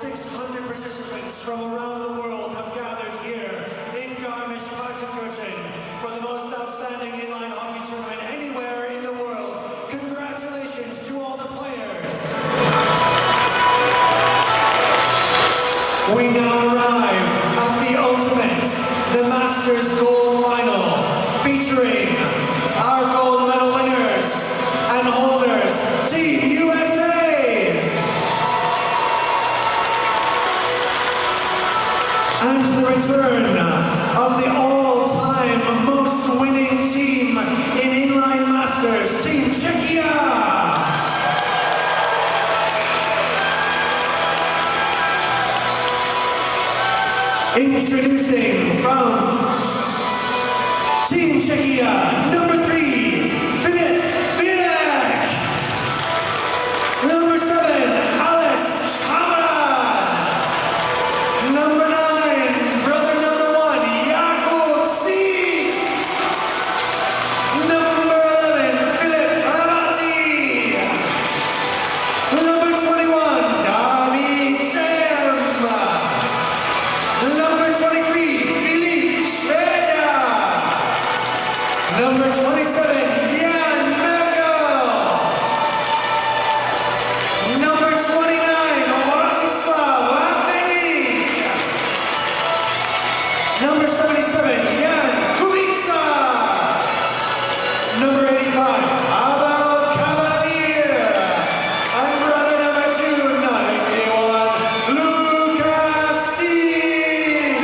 600 participants from around the world have gathered here in Garmisch, Partenkirchen for the most outstanding inline hockey tournament anywhere in the world. Congratulations to all the players. We now arrive at the ultimate, the Masters Gold Final, featuring our gold medal winners and holders, Team USA! And the return of the all-time most winning team in inline masters, Team Czechia! Introducing from Team Czechia, number 3, Filip Bílek. Number 7, Alice Šhamra. Number 9, brother number 1, Jakub Sík. Number 11, Filip Hrabati. Number 21, David Šem. Number 23, Filip Švéda. Number 27, Jan Merkel. Number 29, Vratislav Vapelík. Number 77, Jan Kubica. Number 85, Abel Cavalier. And brother number 291, Lucas Sík.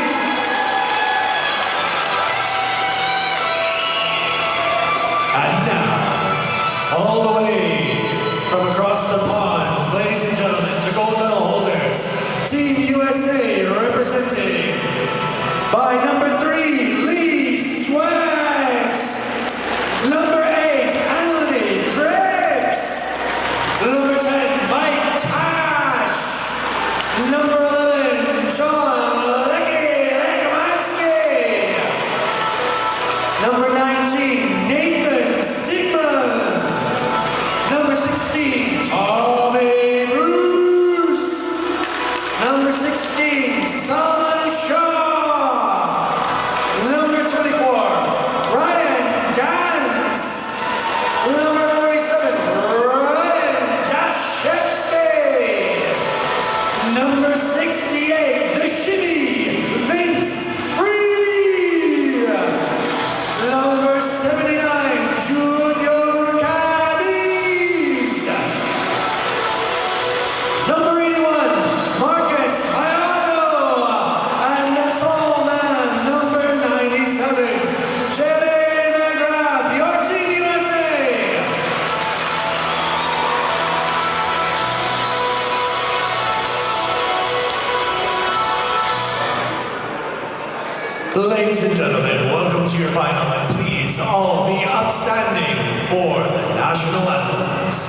And now, all the way from across the pond, ladies and gentlemen, the gold medal holders, Team USA representing by number 3, Lee Sweat. Number 8, Andy Krebs. Number 10, Mike Tash. Number 11, John Lekmansky. Number 19, Nathan Sigmund. Number 16, Tommy Bruce. Number 16, Salman Shaw. Number 24, Ryan Gans. Number 47, Ryan Dashevsky. Number 68, the shimmy, Vince Free. Number 79, Junior Cadiz. Number 81, Marcus Payano. And the tall man, number 97, Jalen McGrath, your Team USA. Ladies and gentlemen, welcome to your final, and please all be upstanding for the national anthems.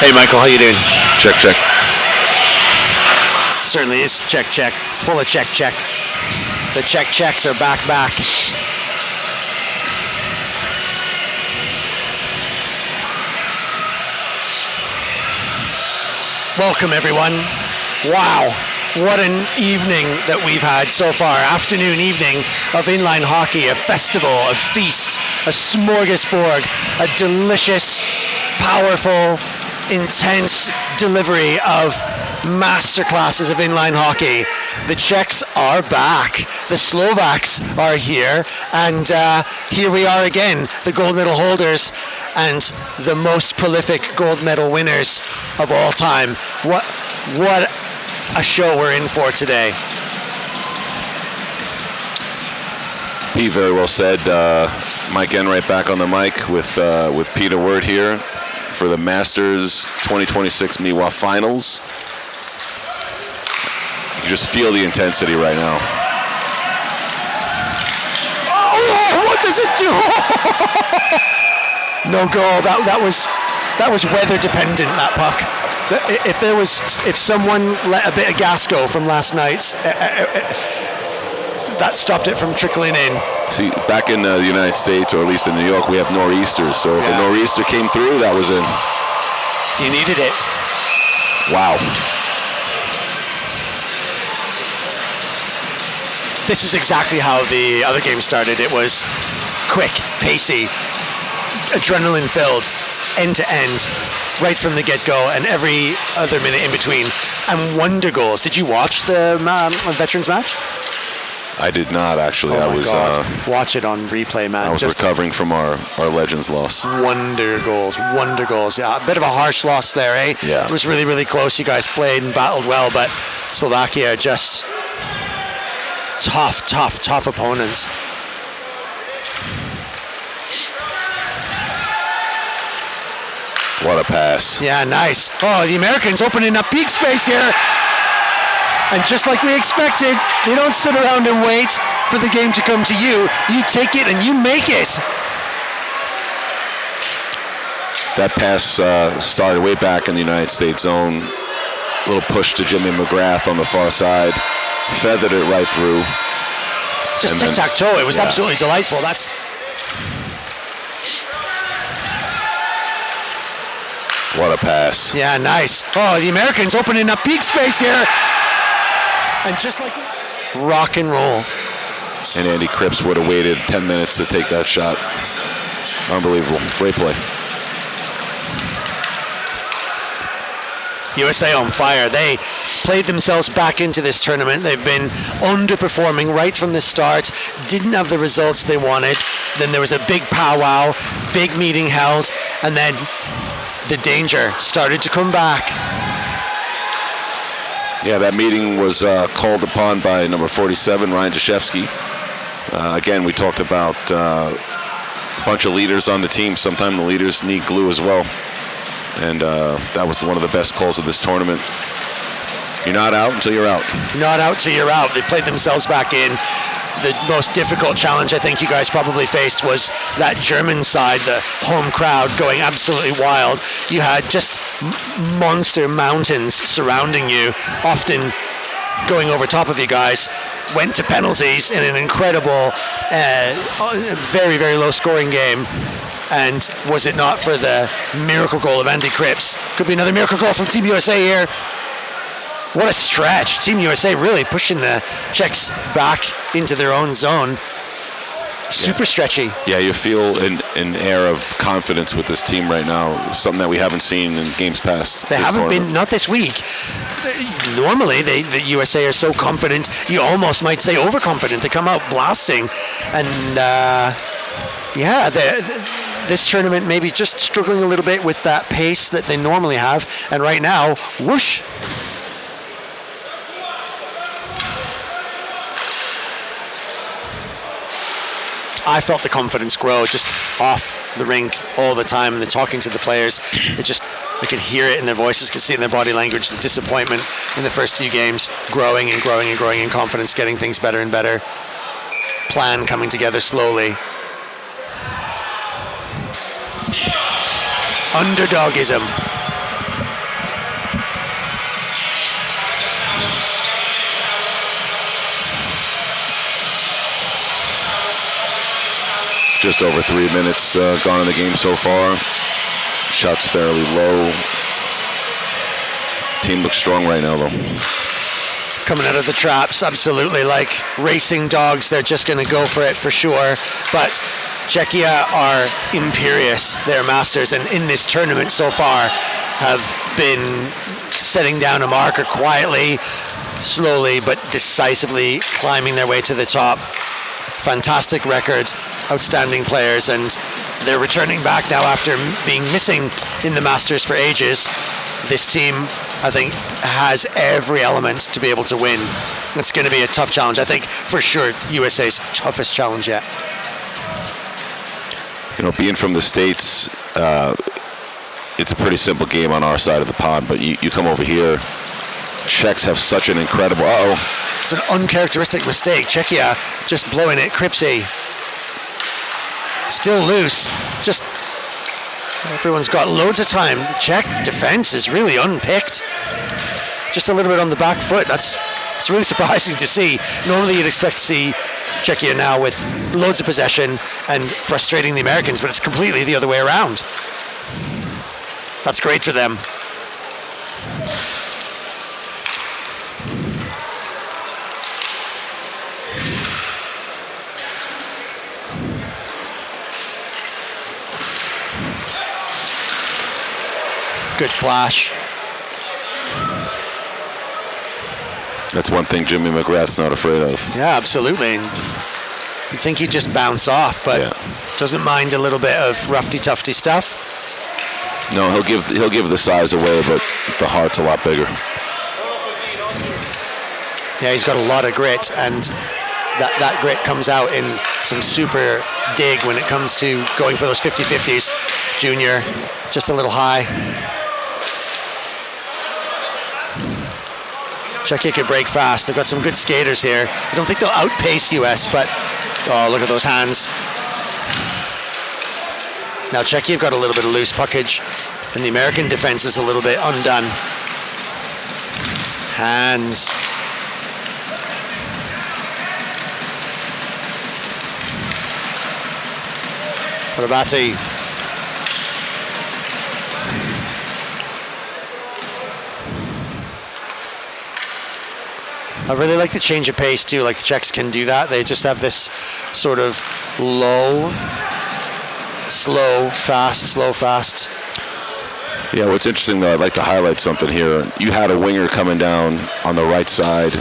Hey, Michael, how you doing? Check, check. Certainly is check, check. Full of check, check. The check, checks are back. Welcome, everyone. Wow, what an evening that we've had so far. Afternoon, evening of inline hockey, a festival, a feast, a smorgasbord, a delicious, powerful, intense delivery of masterclasses of inline hockey. The Czechs are back. The Slovaks are here. And here we are again, the gold medal holders and the most prolific gold medal winners of all time. What a show we're in for today. Pete, very well said. Mike Enright back on the mic with Peter Word here for the Masters 2026 MIWA Finals. You just feel the intensity right now. Oh, what does it do? No goal. That was weather dependent, that puck. If someone let a bit of gas go from last night's, that stopped it from trickling in. See, back in the United States, or at least in New York, we have nor'easters. So if a nor'easter came through, that was in. You needed it. Wow. This is exactly how the other game started. It was quick, pacey, adrenaline-filled, end-to-end, right from the get-go, and every other minute in between. And wonder goals. Did you watch the veterans match? I did not, actually. Oh my God. Watch it on replay, man. I was recovering from our Legends loss. Wonder goals. Yeah, a bit of a harsh loss there, eh? Yeah. It was really, really close. You guys played and battled well, but Slovakia just tough opponents. What a pass. Yeah, nice. Oh, the Americans opening up peak space here. And just like we expected, they don't sit around and wait for the game to come to you. You take it and you make it. That pass started way back in the United States zone. A little push to Jimmy McGrath on the far side. Feathered it right through. Just tic-tac-toe. It was absolutely delightful. What a pass. Yeah, nice. Oh, the Americans opening up peak space here. And just like rock and roll. And Andy Cripps would have waited 10 minutes to take that shot. Unbelievable. Great play. USA on fire. They played themselves back into this tournament. They've been underperforming right from the start. Didn't have the results they wanted. Then there was a big powwow, big meeting held, and then the danger started to come back. Yeah, that meeting was called upon by number 47, Ryan Dashevsky. Again, we talked about a bunch of leaders on the team. Sometimes the leaders need glue as well. And that was one of the best calls of this tournament. You're not out until you're out. Not out till you're out. They played themselves back in. The most difficult challenge I think you guys probably faced was that German side, the home crowd going absolutely wild. You had just monster mountains surrounding you, often going over top of you guys. Went to penalties in an incredible, very, very low scoring game. And was it not for the miracle goal of Andy Cripps? Could be another miracle goal from Team USA here. What a stretch. Team USA really pushing the Czechs back into their own zone. Super stretchy. Yeah, you feel an air of confidence with this team right now, something that we haven't seen in games past. They haven't been, not this week. Normally, the USA are so confident, you almost might say overconfident. They come out blasting. And this tournament maybe just struggling a little bit with that pace that they normally have. And right now, whoosh. I felt the confidence grow just off the rink all the time, and they're talking to the players. I could hear it in their voices, could see it in their body language, the disappointment in the first few games, growing in confidence, getting things better and better. Plan coming together slowly. Underdogism. Just over 3 minutes gone in the game so far. Shots fairly low. Team looks strong right now, though. Coming out of the traps, absolutely like racing dogs. They're just going to go for it for sure. But Czechia are imperious. They're masters, and in this tournament so far have been setting down a marker quietly, slowly, but decisively climbing their way to the top. Fantastic record, outstanding players, and they're returning back now after being missing in the Masters for ages. This team, I think, has every element to be able to win. It's going to be a tough challenge. I think, for sure, USA's toughest challenge yet. You know, being from the States, it's a pretty simple game on our side of the pond, but you come over here, Czechs have such an incredible... It's an uncharacteristic mistake. Czechia just blowing it. Kripsey still loose. Just everyone's got loads of time. The Czech defense is really unpicked. Just a little bit on the back foot. It's really surprising to see. Normally you'd expect to see Czechia now with loads of possession and frustrating the Americans, but it's completely the other way around. That's great for them. Good clash. That's one thing Jimmy McGrath's not afraid of. Yeah, absolutely. You think he'd just bounce off, but doesn't mind a little bit of roughy-tufty stuff. No, he'll give the size away, but the heart's a lot bigger. Yeah, he's got a lot of grit, and that grit comes out in some super dig when it comes to going for those 50-50s. Junior, just a little high. Czechia could break fast. They've got some good skaters here. I don't think they'll outpace US, but oh, look at those hands. Now Czechia have got a little bit of loose puckage, and the American defense is a little bit undone. Hands. Rabati. I really like the change of pace too, like the Czechs can do that. They just have this sort of low, slow, fast. Yeah, what's interesting though, I'd like to highlight something here. You had a winger coming down on the right side,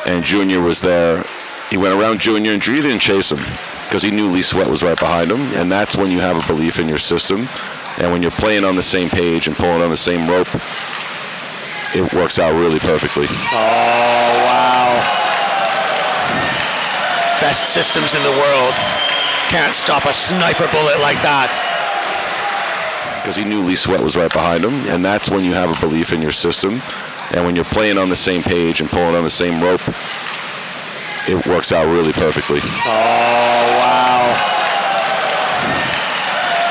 and Junior was there. He went around Junior, and Junior didn't chase him because he knew Lee Sweat was right behind him, and that's when you have a belief in your system. And when you're playing on the same page and pulling on the same rope, it works out really perfectly. Oh, wow. Best systems in the world. Can't stop a sniper bullet like that. Because he knew Lee Sweat was right behind him, and that's when you have a belief in your system. And when you're playing on the same page and pulling on the same rope, it works out really perfectly. Oh, wow.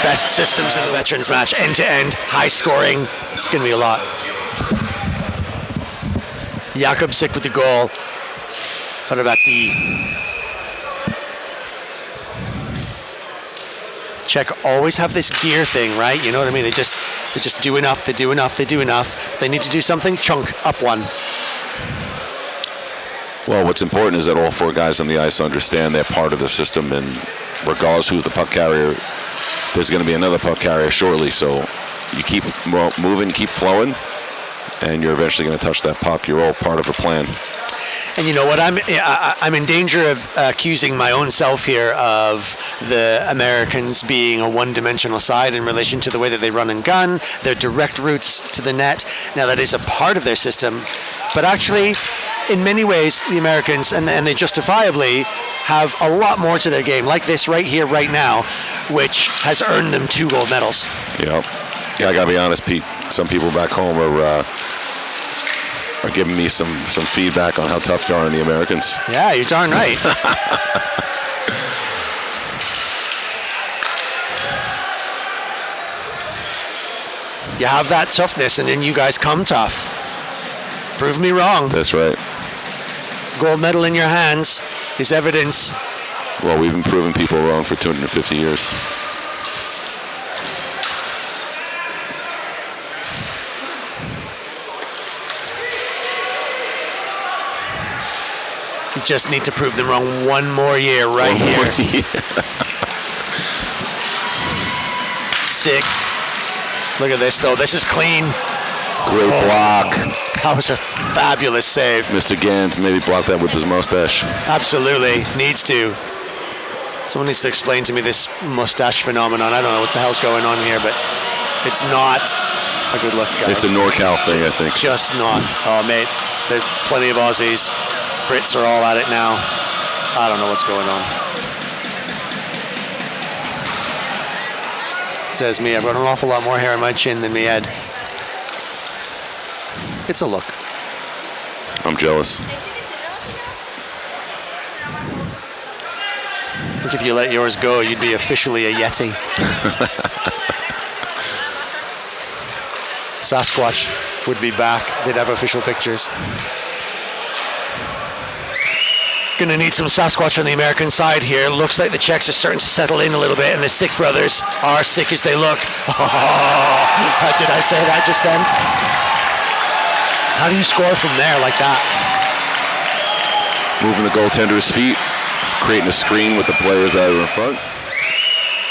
Best systems in the veterans match, end-to-end, high scoring. It's going to be a lot. Jakubczyk with the goal. What about the Czech always have this gear thing, right? You know what I mean? They just do enough, they do enough. They need to do something, chunk, up one. Well, what's important is that all four guys on the ice understand they're part of the system, and regardless who's the puck carrier, there's going to be another puck carrier shortly. So you keep moving, keep flowing, and you're eventually going to touch that puck. You're all part of a plan. And you know what? I'm in danger of accusing my own self here of the Americans being a one-dimensional side in relation to the way that they run and gun, their direct routes to the net. Now, that is a part of their system, but actually, in many ways, the Americans, and they justifiably, have a lot more to their game, like this right here, right now, which has earned them 2 gold medals. Yeah, I gotta be honest, Pete. Some people back home are giving me some feedback on how tough you are on the Americans. Yeah, you're darn right. You have that toughness, and then you guys come tough. Prove me wrong. That's right. Gold medal in your hands is evidence Well, we've been proving people wrong for 250 years. You just need to prove them wrong one more year right here. Sick. Look at this, though. This is clean. Great block. That was a fabulous save. Mr. Gans maybe blocked that with his mustache. Absolutely. Needs to. Someone needs to explain to me this mustache phenomenon. I don't know what the hell's going on here, but it's not a good look, guys. It's a NorCal thing, I think. Just not. Oh, mate. There's plenty of Aussies. Brits are all at it now. I don't know what's going on. Says me, I've got an awful lot more hair on my chin than me head. It's a look. I'm jealous. I think if you let yours go, you'd be officially a Yeti. Sasquatch would be back. They'd have official pictures. Gonna need some Sasquatch on the American side here. Looks like the Czechs are starting to settle in a little bit, and the Sick brothers are sick as they look. Oh, did I say that just then? How do you score from there like that? Moving the goaltender's feet, creating a screen with the players out in front.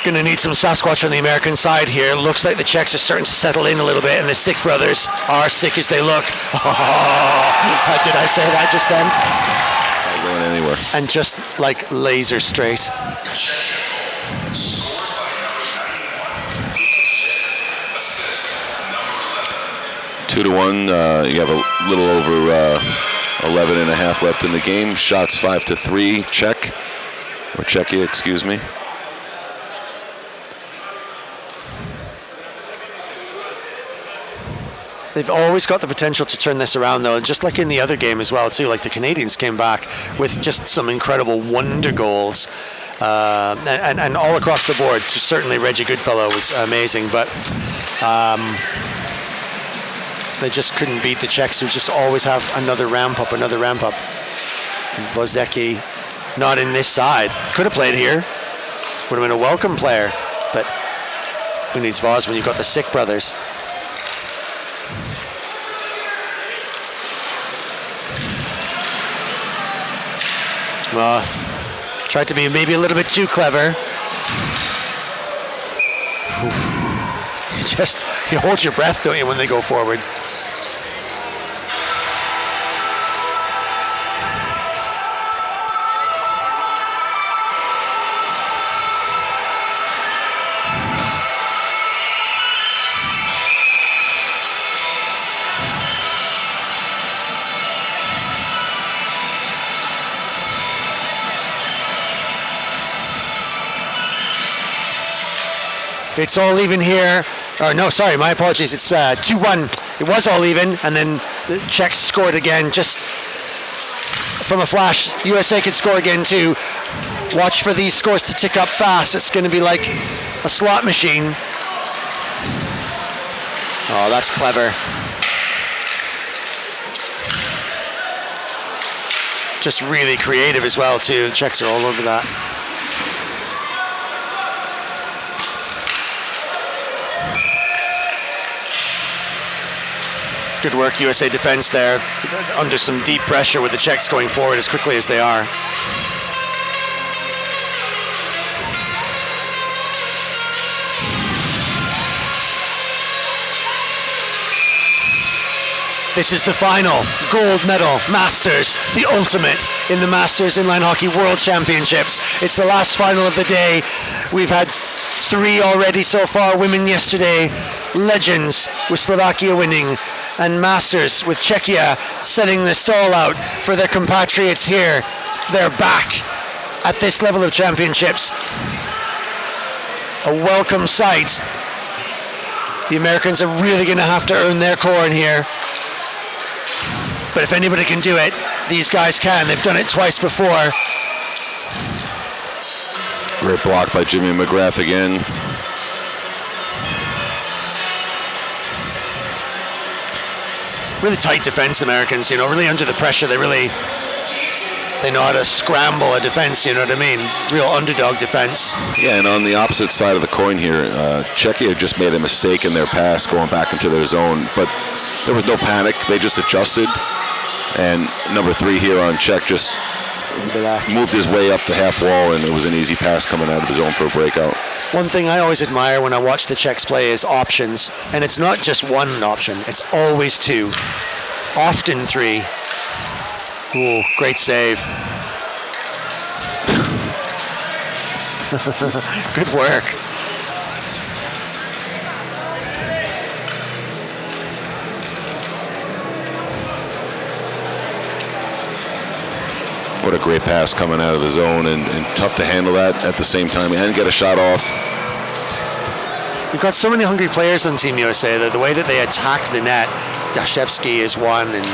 Gonna need some Sasquatch on the American side here. Looks like the Czechs are starting to settle in a little bit, and the Sick brothers are sick as they look. Oh, did I say that just then? Going anywhere. And just like laser straight. Czechia goal, scored by number 91. Assist number 11. 2-1. You have a little over 11 and a half left in the game. Shots 5-3. Czechia, excuse me. They've always got the potential to turn this around, though, just like in the other game as well, too. Like the Canadians came back with just some incredible wonder goals, and all across the board. Certainly, Reggie Goodfellow was amazing, but they just couldn't beat the Czechs, who just always have another ramp up. Wozecki, not in this side. Could have played here. Would have been a welcome player, but who needs Voz when you've got the Sick brothers? Tried to be maybe a little bit too clever. You hold your breath, don't you, when they go forward? It's all even here. Or no, sorry, my apologies. It's 2-1. It was all even, and then the Czechs scored again just from a flash. USA could score again too. Watch for these scores to tick up fast. It's going to be like a slot machine. Oh, that's clever. Just really creative as well too. The Czechs are all over that. Good work, USA defense there, under some deep pressure with the Czechs going forward as quickly as they are. This is the final gold medal, Masters, the ultimate in the Masters Inline Hockey World Championships. It's the last final of the day. We've had 3 already so far, women yesterday, legends with Slovakia winning, and Masters with Czechia setting the stall out for their compatriots here. They're back at this level of championships. A welcome sight. The Americans are really going to have to earn their corn here. But if anybody can do it, these guys can. They've done it twice before. Great block by Jimmy McGrath again. Really tight defense, Americans, really under the pressure. They really They know how to scramble a defense, you know what I mean? Real underdog defense. Yeah, and on the opposite side of the coin here, Czechia just made a mistake in their pass going back into their zone, but there was no panic. They just adjusted, and number 3 here on Czech just moved his way up the half wall, and it was an easy pass coming out of the zone for a breakout. One thing I always admire when I watch the Czechs play is options, and it's not just one option, it's always 2, often 3. Ooh, great save. Good work. What a great pass coming out of the zone, and tough to handle that at the same time and get a shot off. You've got so many hungry players on Team USA that the way that they attack the net, Dashevsky is one, and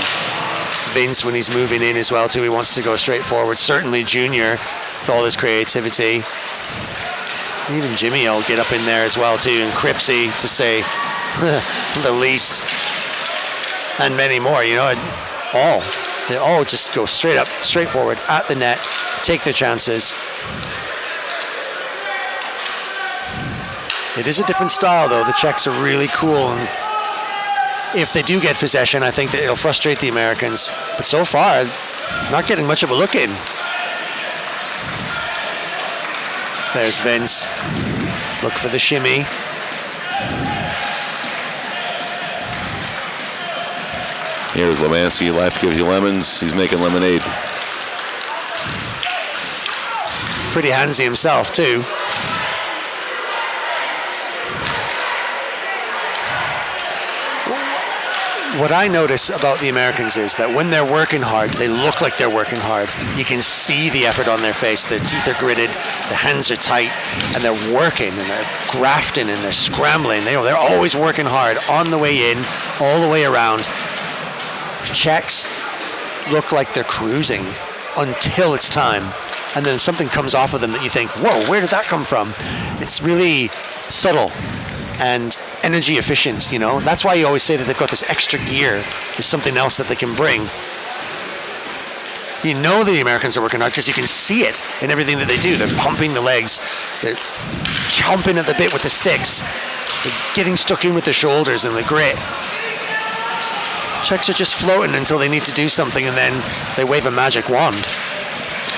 Vince, when he's moving in as well too, he wants to go straight forward. Certainly Junior, with all his creativity. Even Jimmy will get up in there as well too, and Cripsy, to say the least, and many more. You know, they all just go straight up, straight forward at the net, take their chances. It is a different style though. The Czechs are really cool, and if they do get possession, I think that it'll frustrate the Americans. But so far, not getting much of a look in. There's Vince. Look for the shimmy. Here's Lemansky. Life gives you lemons. He's making lemonade. Pretty handsy himself too. What I notice about the Americans is that when they're working hard, they look like they're working hard. You can see the effort on their face. Their teeth are gritted, the hands are tight, and they're working, and they're grafting, and they're scrambling. They're always working hard on the way in, all the way around. Czechs look like they're cruising until it's time, and then something comes off of them that you think, whoa, where did that come from? It's really subtle and energy efficient, you know. That's why you always say that they've got this extra gear. There's something else that they can bring. You know the Americans are working hard because you can see it in everything that they do. They're pumping the legs. They're chomping at the bit with the sticks. They're getting stuck in with the shoulders and the grit. Czechs are just floating until they need to do something, and then they wave a magic wand.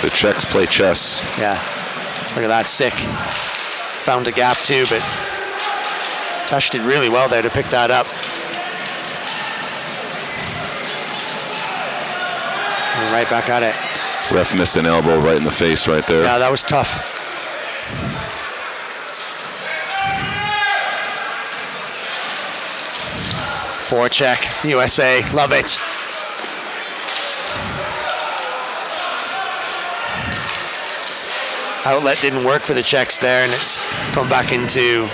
The Czechs play chess. Yeah. Look at that, sick. Found a gap too, but Tash did really well there to pick that up. And right back at it. Ref missed an elbow right in the face right there. Yeah, that was tough. Forecheck, USA, love it. Outlet didn't work for the Czechs there, and it's come back into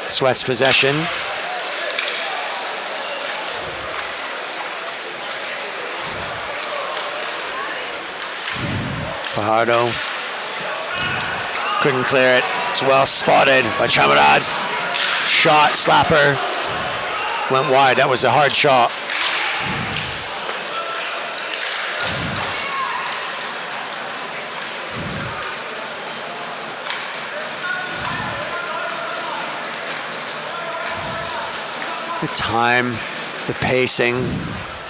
Sweat's possession. Fajardo couldn't clear it. It's well spotted by Chamarad. Shot, slapper, went wide. That was a hard shot. The time, the pacing,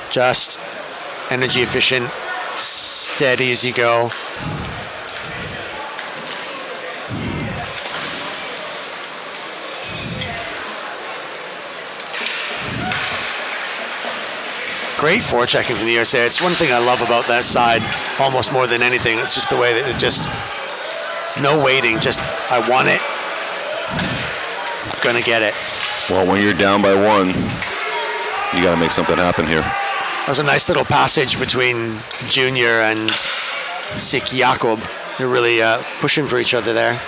just energy efficient, steady as you go. Great forechecking from the USA. It's one thing I love about that side almost more than anything. It's just the way that it just, no waiting, just I want it, I'm gonna get it. Well, when you're down by one, you got to make something happen here. That was a nice little passage between Junior and Sik Jakob. They're really pushing for each other there.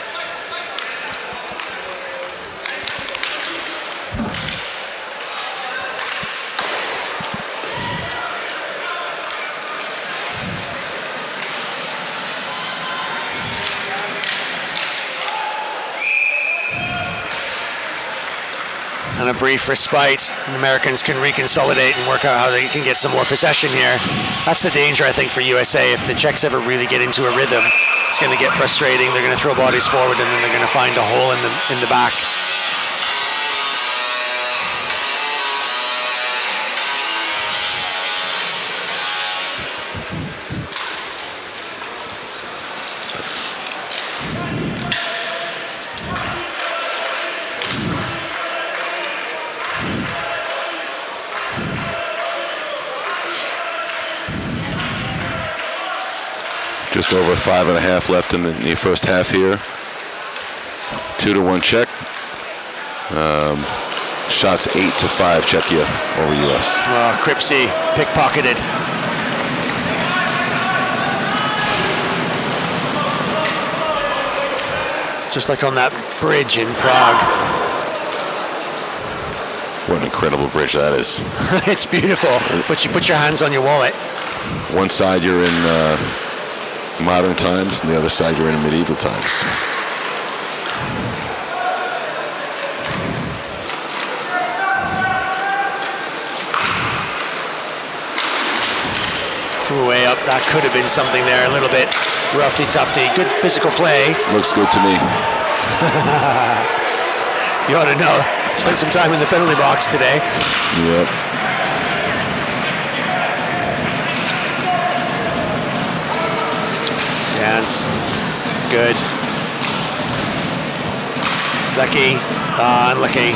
And a brief respite, and Americans can reconsolidate and work out how they can get some more possession here. That's the danger, I think, for USA. If the Czechs ever really get into a rhythm, it's going to get frustrating. They're going to throw bodies forward, and then they're going to find a hole in the back. Just over 5.5 left in the first half here. 2-1 Czech. Shots 8-5 Czechia over US. Oh, Kripsy pickpocketed. Just like on that bridge in Prague. What an incredible bridge that is. It's beautiful, but you put your hands on your wallet. One side you're in modern times, and the other side you're in medieval times. Way up, that could have been something there, a little bit roughy-tufty. Good physical play. Looks good to me. You ought to know. Spent some time in the penalty box today. Yep. Dance. Good. Lucky. Unlucky.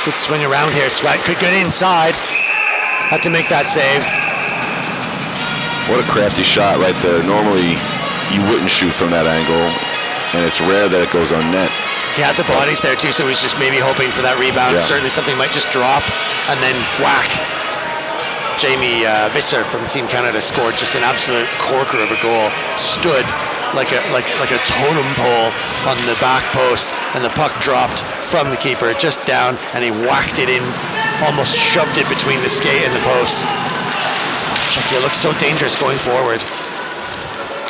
Good swing around here. Sweat could get inside. Had to make that save. What a crafty shot right there. Normally, you wouldn't shoot from that angle, and it's rare that it goes on net. He had the bodies there too, so he's just maybe hoping for that rebound. Yeah. Certainly something might just drop and then whack. Jamie Visser from Team Canada scored just an absolute corker of a goal. Stood like a totem pole on the back post, and the puck dropped from the keeper just down, and he whacked it in, almost shoved it between the skate and the post. Czechia looks so dangerous going forward.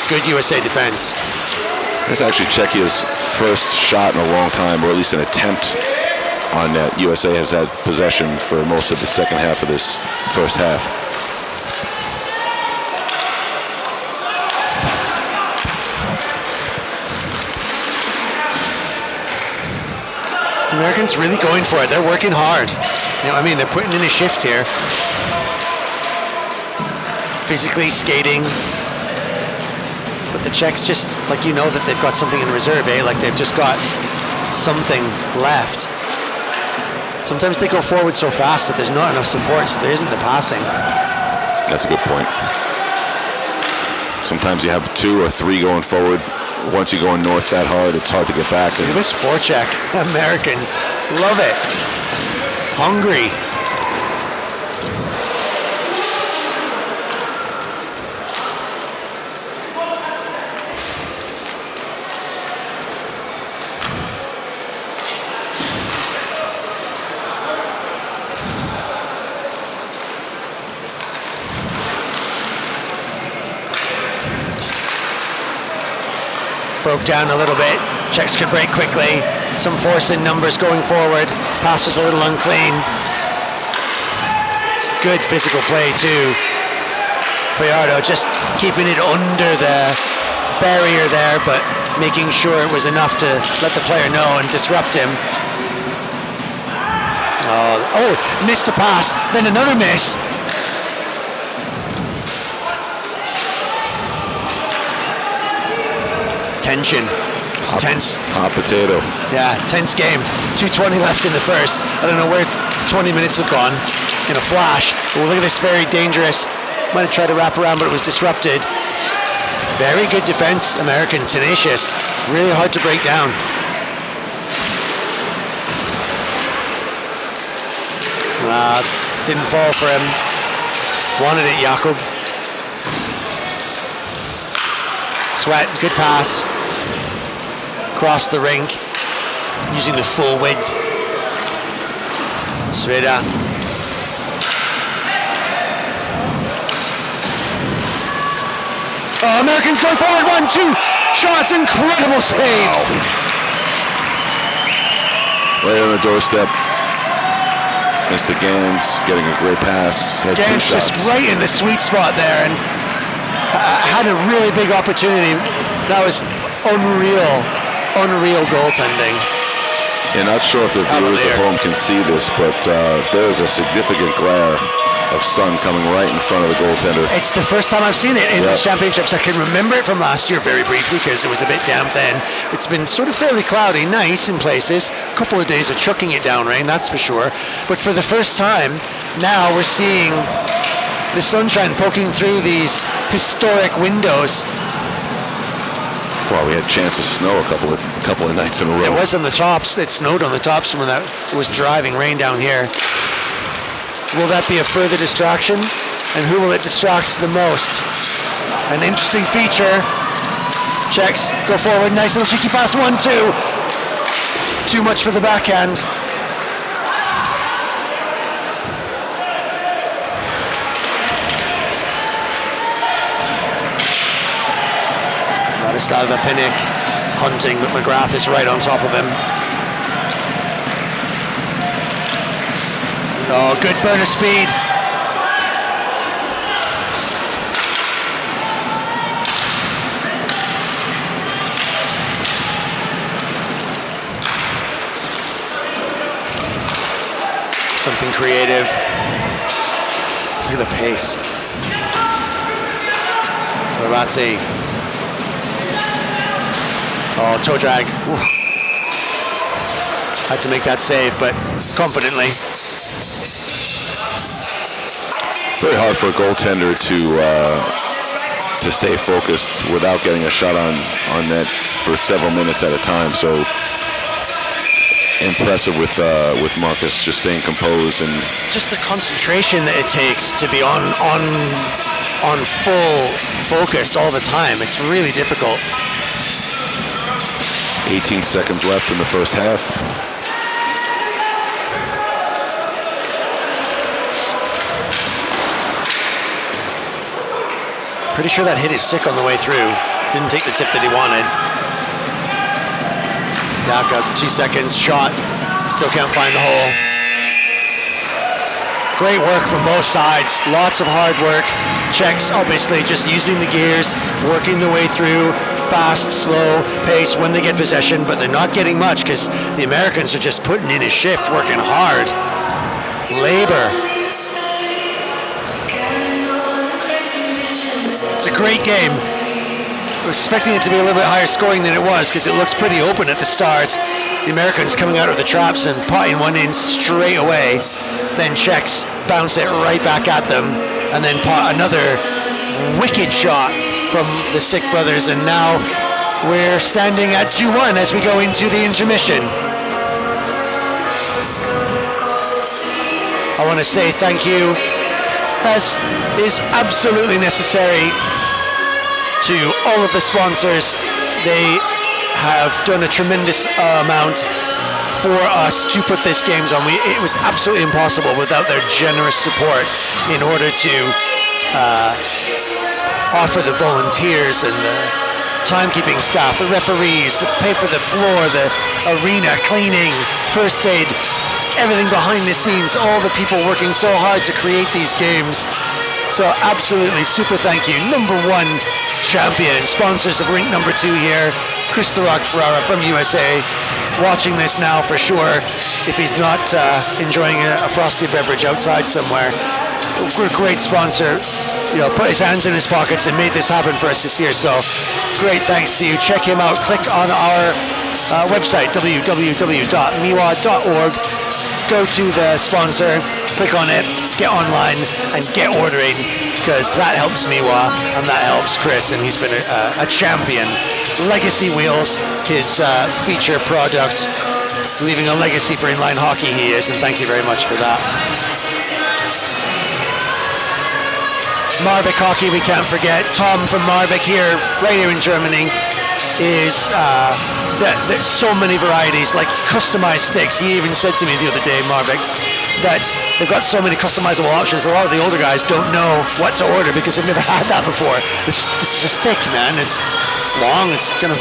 Good USA defense. That's actually Czechia's first shot in a long time, or at least an attempt on net. USA has had possession for most of the second half of this first half. Americans really going for it. They're working hard. You know, I mean, they're putting in a shift here. Physically skating. But the Czechs just, like, you know that they've got something in reserve, eh? Like they've just got something left. Sometimes they go forward so fast that there's not enough support, so there isn't the passing. That's a good point. Sometimes you have 2 or 3 going forward. Once you're going north that hard, it's hard to get back. Look at this forecheck. Americans love it. Hungry. Broke down a little bit. Czechs could break quickly. Some force in numbers going forward. Pass was a little unclean. It's good physical play too. Fajardo just keeping it under the barrier there, but making sure it was enough to let the player know and disrupt him. Oh, missed a pass, then another miss. Tension. It's tense. Hot potato. Yeah, tense game. 2:20 left in the first. I don't know where 20 minutes have gone in a flash. Oh, look at this, very dangerous. Might have tried to wrap around, but it was disrupted. Very good defense, American, tenacious. Really hard to break down. Didn't fall for him. Wanted it, Jakob. Sweat, good pass. Across the rink, using the full width. Sveda. Oh, Americans going forward, 1-2 shots, incredible save. Right on the doorstep. Mr. Gans getting a great pass. Had 2 Gans shots. just right in the sweet spot there and had a really big opportunity. That was unreal goaltending. Yeah, not sure if the viewers at home can see this, but there's a significant glare of sun coming right in front of the goaltender. It's the first time I've seen it in the championships. I can remember it from last year very briefly because it was a bit damp then. It's been sort of fairly cloudy, nice in places. A couple of days of chucking it down rain, that's for sure. But for the first time, now we're seeing the sunshine poking through these historic windows. Well, we had a chance of snow a couple of nights in a row. It was on the tops. It snowed on the tops when that was driving rain down here. Will that be a further distraction? And who will it distract the most? An interesting feature. Czechs go forward. Nice little cheeky pass. 1-2. Too much for the backhand. Vladislav Pinnick hunting, but McGrath is right on top of him. Oh, good burn of speed. Something creative. Look at the pace. Verratti. Oh, toe drag. Ooh. Had to make that save, but confidently. Very hard for a goaltender to stay focused without getting a shot on net for several minutes at a time. So impressive with Marcus just staying composed and just the concentration that it takes to be on full focus all the time. It's really difficult. 18 seconds left in the first half. Pretty sure that hit his stick on the way through. Didn't take the tip that he wanted. Yaka, 2 seconds, shot. Still can't find the hole. Great work from both sides. Lots of hard work. Czechs obviously just using the gears, working the way through. Fast, slow pace when they get possession, but they're not getting much because the Americans are just putting in a shift, working hard. Labor. It's a great game. I was expecting it to be a little bit higher scoring than it was because it looked pretty open at the start. The Americans coming out of the traps and potting one in straight away. Then Czechs bounce it right back at them and then pot another wicked shot from the Sick brothers, and now we're standing at 2-1 as we go into the intermission. I want to say thank you, as is absolutely necessary, to all of the sponsors. They have done a tremendous amount for us to put this games on. It was absolutely impossible without their generous support in order to offer the volunteers and the timekeeping staff, the referees, pay for the floor, the arena, cleaning, first aid, everything behind the scenes, all the people working so hard to create these games. So absolutely super thank you. Number 1 champion, sponsors of rink number 2 here, Chris the Rock Ferrara from USA, watching this now for sure, if he's not enjoying a frosty beverage outside somewhere. Great sponsor, put his hands in his pockets and made this happen for us this year. So great thanks to you. Check him out. Click on our website, www.miwa.org. Go to the sponsor, click on it, get online, and get ordering, because that helps Miwa and that helps Chris, and he's been a champion. Legacy Wheels, his feature product, leaving a legacy for inline hockey he is, and thank you very much for that. Marvik Hockey, we can't forget. Tom from Marvik here, right here in Germany, is that there's so many varieties, like customized sticks. He even said to me the other day, Marvik, that they've got so many customizable options. A lot of the older guys don't know what to order because they've never had that before. This is a stick, man. It's long. It's kind of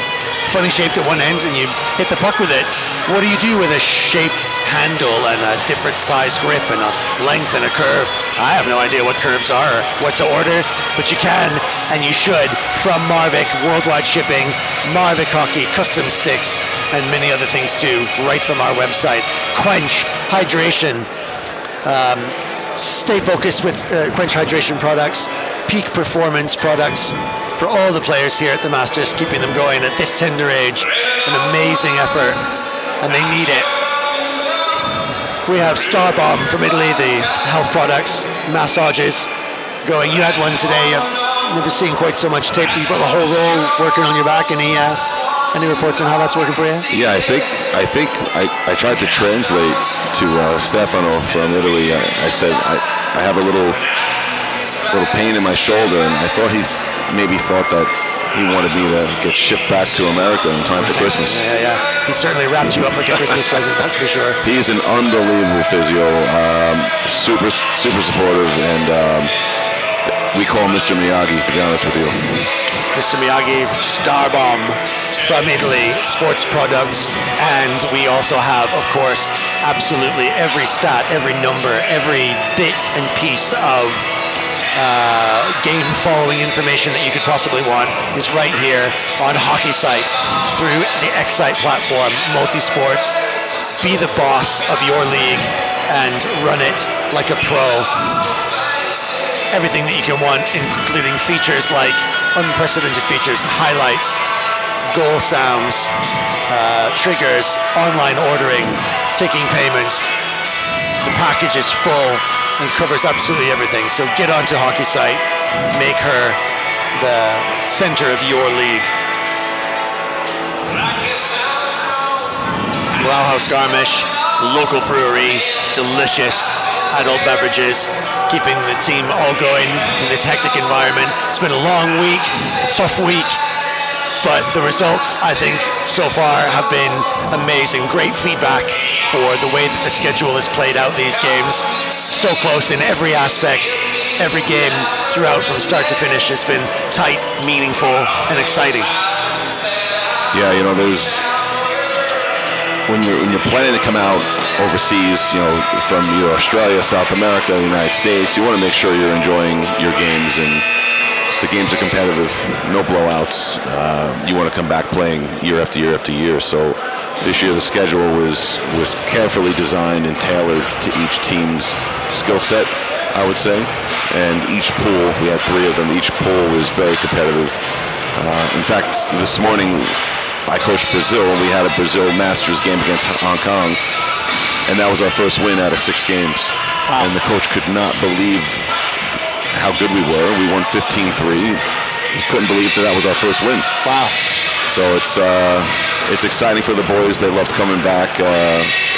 funny shaped at one end, and you hit the puck with it. What do you do with a shaped handle and a different size grip and a length and a curve? I have no idea what curves are or what to order, but you can and you should from Marvik. Worldwide shipping, Marvik Hockey, custom sticks, and many other things too, right from our website. Quench Hydration. Stay focused with Quench Hydration products, peak performance products for all the players here at the Masters, keeping them going at this tender age. An amazing effort, and they need it. We have Star Bomb from Italy, the health products, massages going. You had one today. I've never seen quite so much tape. You've got the whole roll working on your back. Any reports on how that's working for you? Yeah, I think I tried to translate to Stefano from Italy. I said I have a little pain in my shoulder, and I thought he thought that he wanted me to get shipped back to America in time for Christmas. Yeah. He certainly wrapped you up like a Christmas present, that's for sure. He's an unbelievable physio, super supportive, and we call him Mr. Miyagi, to be honest with you. Mr. Miyagi, Star Bomb from Italy, sports products, and we also have, of course, absolutely every stat, every number, every bit and piece of game following information that you could possibly want is right here on xsyte through the xsyte platform. Multi-sports, be the boss of your league and run it like a pro. Everything that you can want, including features like unprecedented features, highlights, goal sounds, triggers, online ordering, taking payments. The package is full and covers absolutely everything. So get onto xsyte, make her the center of your league. Brauhaus Garmisch, local brewery, delicious adult beverages, keeping the team all going in this hectic environment. It's been a long week, a tough week, but the results, I think, so far have been amazing. Great feedback for the way that the schedule has played out these games. So close in every aspect. Every game throughout from start to finish has been tight, meaningful, and exciting. Yeah, there's when you're planning to come out overseas, from Australia, South America, the United States, you want to make sure you're enjoying your games, and the games are competitive, no blowouts. You want to come back playing year after year after year. So this year the schedule was carefully designed and tailored to each team's skill set, I would say. And each pool, we had 3 of them, each pool was very competitive. In fact, this morning I coached Brazil, and we had a Brazil Masters game against Hong Kong, and that was our first win out of 6 games. Wow. And the coach could not believe how good we were. We won 15-3. He couldn't believe that was our first win. Wow. So it's exciting for the boys. They loved coming back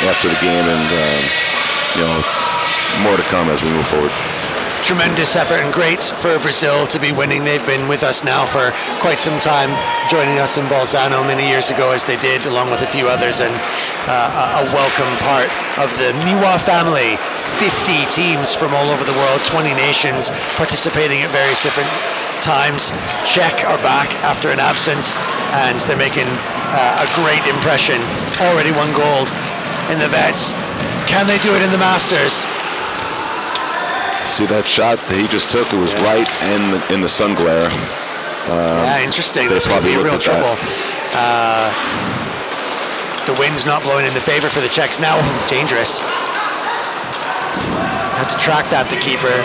after the game, and more to come as we move forward. Tremendous effort, and great for Brazil to be winning. They've been with us now for quite some time, joining us in Bolzano many years ago, as they did, along with a few others, and a welcome part of the Miwa family. 50 teams from all over the world, 20 nations participating at various different times. Czech are back after an absence, and they're making a great impression. Already won gold in the Vets. Can they do it in the Masters? See that shot that he just took? It was right in the sun glare. Interesting. This would be real trouble. The wind's not blowing in the favor for the Czechs now. Dangerous. Had to track that, the keeper.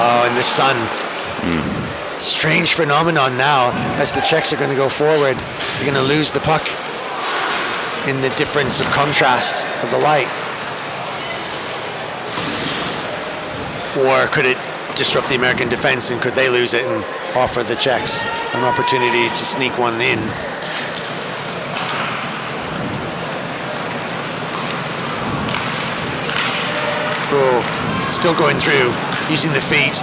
Oh, in the sun. Strange phenomenon now as the Czechs are going to go forward. They're going to lose the puck in the difference of contrast of the light. Or could it disrupt the American defense, and could they lose it and offer the Czechs an opportunity to sneak one in? Oh, still going through, using the feet.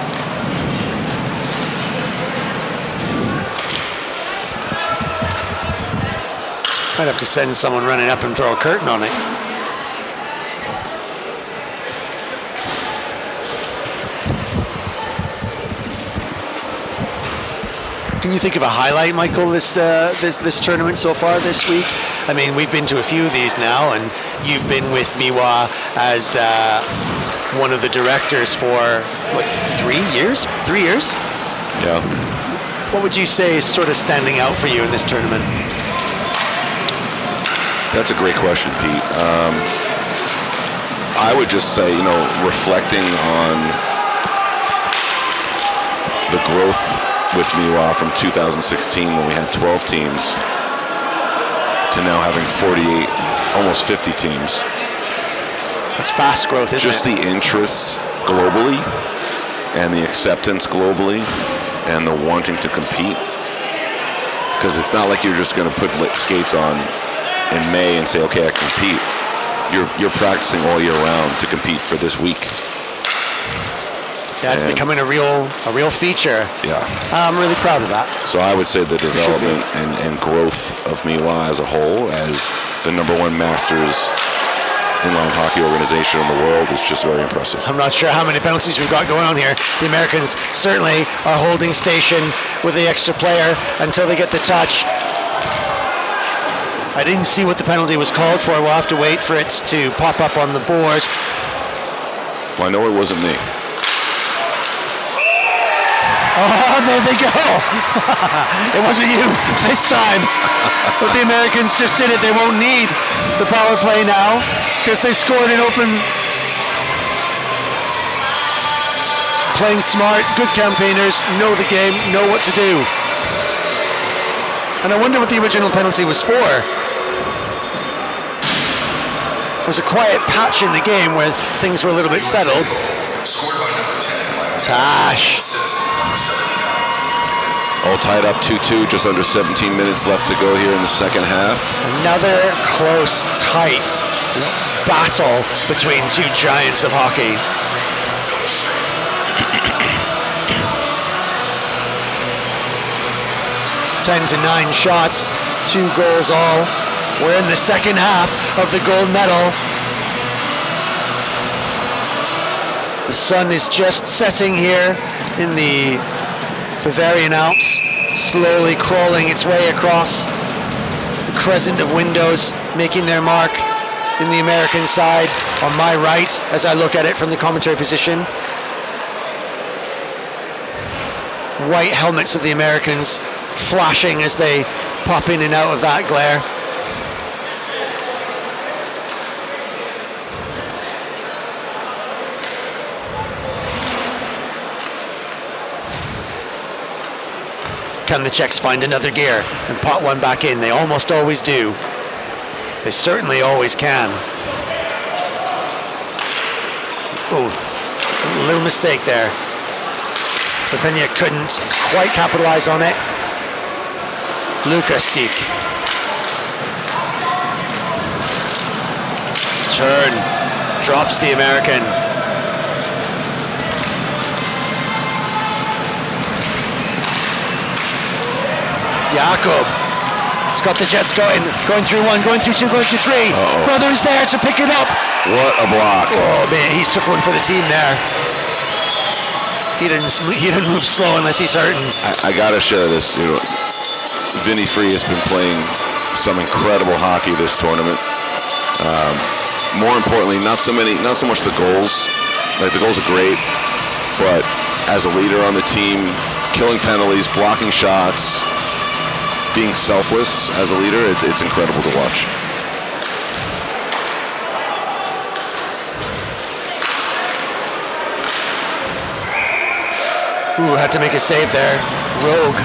Might have to send someone running up and throw a curtain on it. Can you think of a highlight, Michael, this tournament so far this week? I mean, we've been to a few of these now, and you've been with Miwa as one of the directors for, what, 3 years? 3 years? Yeah. What would you say is sort of standing out for you in this tournament? That's a great question, Pete. I would just say, reflecting on the growth with Miwa from 2016 when we had 12 teams to now having 48, almost 50 teams. That's fast growth, isn't just it? Just the interest globally and the acceptance globally and the wanting to compete. Because it's not like you're just going to put skates on in May and say, okay, I compete. You're practicing all year round to compete for this week. Yeah, it's becoming a real feature. Yeah. I'm really proud of that. So I would say the development and growth of Miwa as a whole, as the #1 Masters inline hockey organization in the world, is just very impressive. I'm not sure how many penalties we've got going on here. The Americans certainly are holding station with the extra player until they get the touch. I didn't see what the penalty was called for. We'll have to wait for it to pop up on the board. Well, I know it wasn't me. Oh, there they go. It wasn't you this time. But the Americans just did it. They won't need the power play now because they scored an open. Playing smart, good campaigners, know the game, know what to do. And I wonder what the original penalty was for. There was a quiet patch in the game where things were a little bit settled. Scored by number 10. Tash. Assist number 79. All tied up 2-2, just under 17 minutes left to go here in the second half. Another close, tight battle between two giants of hockey. 10-9 shots, 2 goals all. We're in the second half of the gold medal. The sun is just setting here in the Bavarian Alps, slowly crawling its way across the crescent of windows, making their mark in the American side on my right as I look at it from the commentary position. White helmets of the Americans flashing as they pop in and out of that glare. Can the Czechs find another gear and pot one back in? They almost always do. They certainly always can. Oh, a little mistake there. Pepenia couldn't quite capitalize on it. Lukasik. Turn. Drops the American. Jakob. It's got the Jets going through 1, going through 2, going through 3. Uh-oh. Brothers there to pick it up. What a block. Oh man, he's took one for the team there. He didn't move slow unless he's hurting. I gotta share this. Vinny Free has been playing some incredible hockey this tournament. More importantly, not so much the goals. Like, the goals are great, but as a leader on the team, killing penalties, blocking shots, being selfless as a leader, it's incredible to watch. Ooh, had to make a save there. Rogue.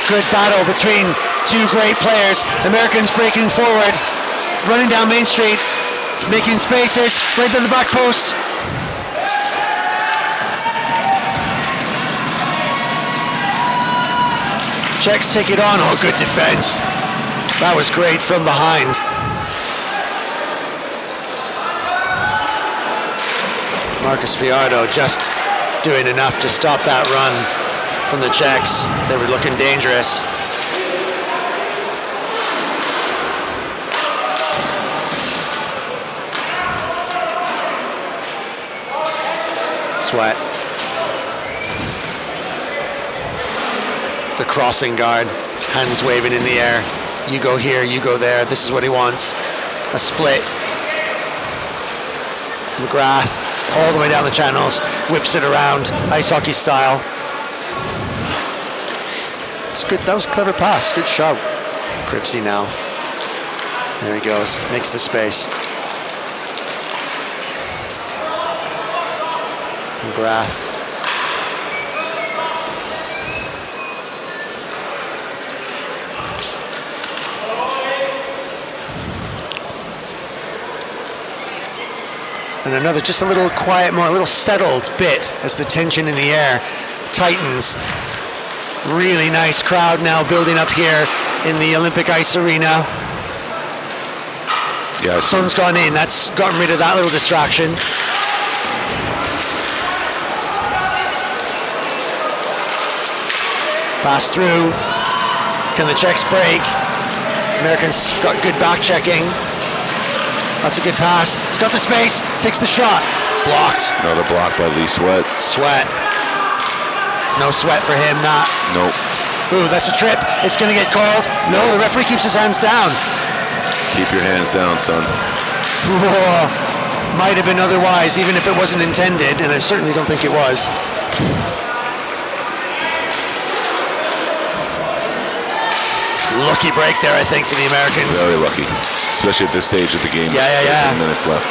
Good battle between two great players. Americans breaking forward, running down Main Street. making spaces right to the back post. Czechs take it on. Oh, good defense. That was great from behind. Marcus Fiardo just doing enough to stop that run from the Czechs. They were looking dangerous. Sweat. The crossing guard, hands waving in the air. You go here, you go there. This is what he wants. A split. McGrath all the way down the channels, whips it around, ice hockey style. It's good. That was a clever pass. Good shot. Cripsy now. There he goes. Makes the space. McGrath. And another, just a little quiet, more a little settled bit as the tension in the air tightens. Really nice crowd now building up here in the Olympic Ice Arena. Yeah, Sun's gone in. That's gotten rid of that little distraction. Pass through. Can the Czechs break? Americans got good back checking. That's a good pass. He's got the space. Takes the shot. Blocked. Another block by Lee Sweat. Sweat. No sweat for him. Not. Nope. Ooh, that's a trip. It's going to get called. No, the referee keeps his hands down. Keep your hands down, son. Whoa. Might have been otherwise, even if it wasn't intended, and I certainly don't think it was. Lucky break there, I think, for the Americans. Very lucky, especially at this stage of the game. Yeah. 15 minutes left.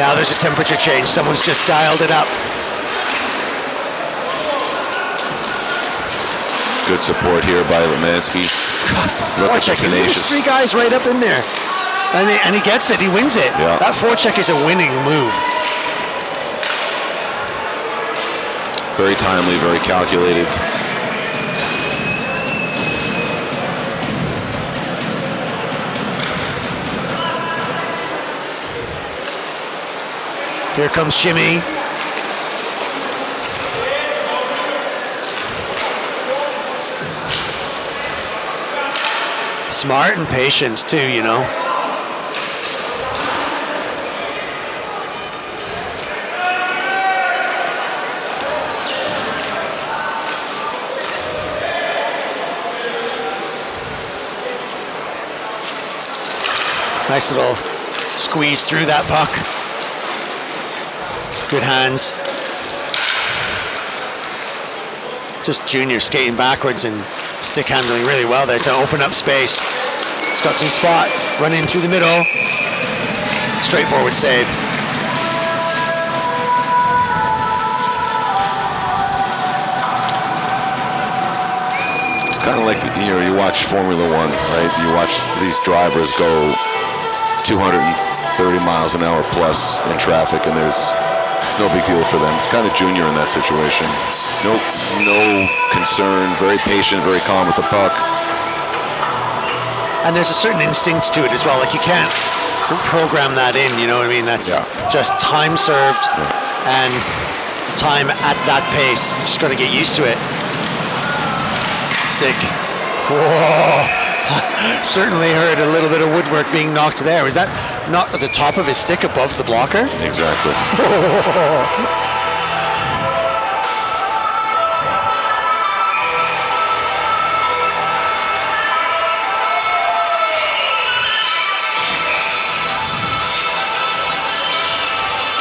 Now there's a temperature change. Someone's just dialed it up. Good support here by Lemansky. Look at the Forecheck. There's tenacious. three guys right up in there. And he gets it. He wins it. Yeah. That forecheck is a winning move. Very timely, very calculated. Here comes Shimmy. Smart and patient too, you know. Nice little squeeze through that puck. Good hands. Just Junior skating backwards and stick handling really well there to open up space. He's got some spot, running through the middle. Straightforward save. It's kind of like, you watch Formula One, right? You watch these drivers go 230 miles an hour plus in traffic, and it's no big deal for them. It's kind of Junior in that situation. No concern, very patient, very calm with the puck. And there's a certain instinct to it as well. Like you can't program that in, you know what I mean? That's just time served and time at that pace. You just got to get used to it. Sick. Whoa. Certainly heard a little bit of woodwork being knocked there. Was that not at the top of his stick above the blocker? Exactly.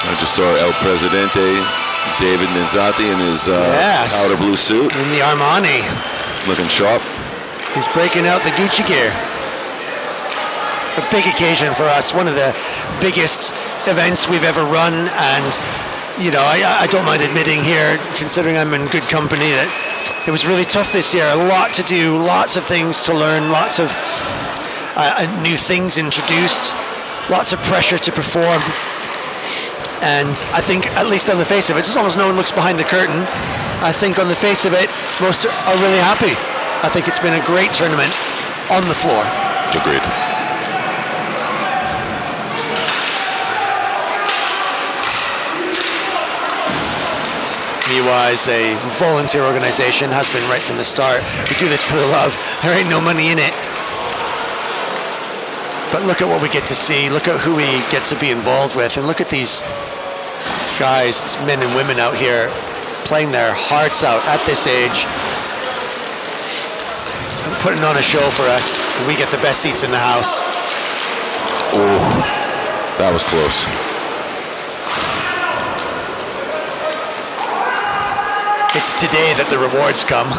I just saw El Presidente, David Ninzati in his powder blue suit. In the Armani. Looking sharp. He's breaking out the Gucci gear. A big occasion for us, one of the biggest events we've ever run, and you know, I don't mind admitting here, considering I'm in good company, that it was really tough this year. A lot to do, lots of things to learn, lots of new things introduced, lots of pressure to perform. And I think, at least on the face of it, as long as no one looks behind the curtain, I think on the face of it, most are really happy. I think it's been a great tournament on the floor. Agreed. MeWise, a volunteer organization, has been right from the start. We do this for the love. There ain't no money in it. But look at what we get to see. Look at who we get to be involved with. And look at these guys, men and women out here playing their hearts out at this age and putting on a show for us. We get the best seats in the house. Oh, that was close. It's today that the rewards come.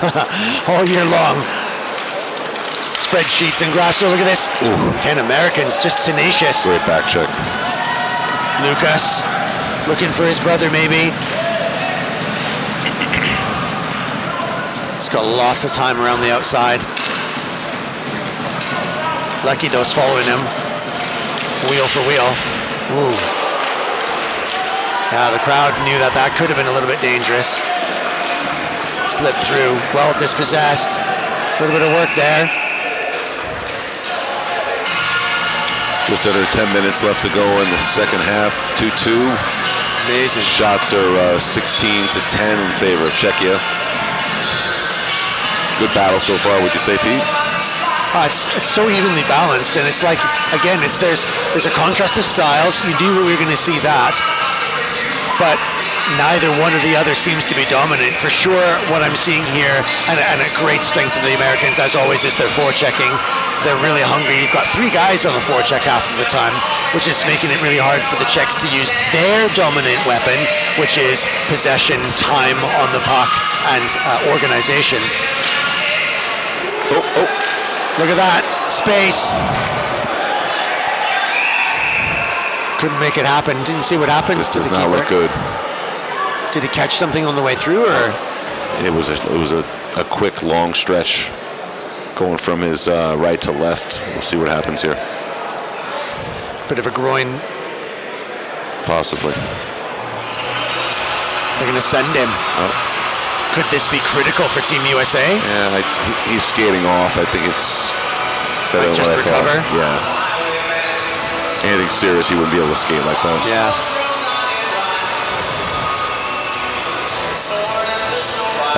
All year long. Spreadsheets and graphs. So look at this. Ooh. Ken Americans, just tenacious. Great back check. Lucas looking for his brother, maybe. He's got lots of time around the outside. Lucky those following him. Wheel for wheel. Ooh. Yeah, the crowd knew that that could have been a little bit dangerous. Slipped through, well dispossessed. A little bit of work there. Just under 10 minutes left to go in the second half. 2-2. Amazing. Shots are 16 to 10 in favor of Czechia. Good battle so far, would you say, Pete? It's so evenly balanced, and it's like, again, there's a contrast of styles. You knew we were going to see that, but neither one or the other seems to be dominant. For sure, what I'm seeing here, and a great strength of the Americans, as always, is their forechecking. They're really hungry. You've got three guys on the forecheck half of the time, which is making it really hard for the Czechs to use their dominant weapon, which is possession, time on the puck, and organization. Oh. Look at that. Space. Couldn't make it happen. Didn't see what happened. This does not look good. Did he catch something on the way through, or? It was a quick, long stretch going from his right to left. We'll see what happens here. Bit of a groin. Possibly. They're going to send him. Oh. Could this be critical for Team USA? Yeah, he's skating off. I think it's better than just what I recover? thought. Yeah. Anything serious, he wouldn't be able to skate like that. Yeah.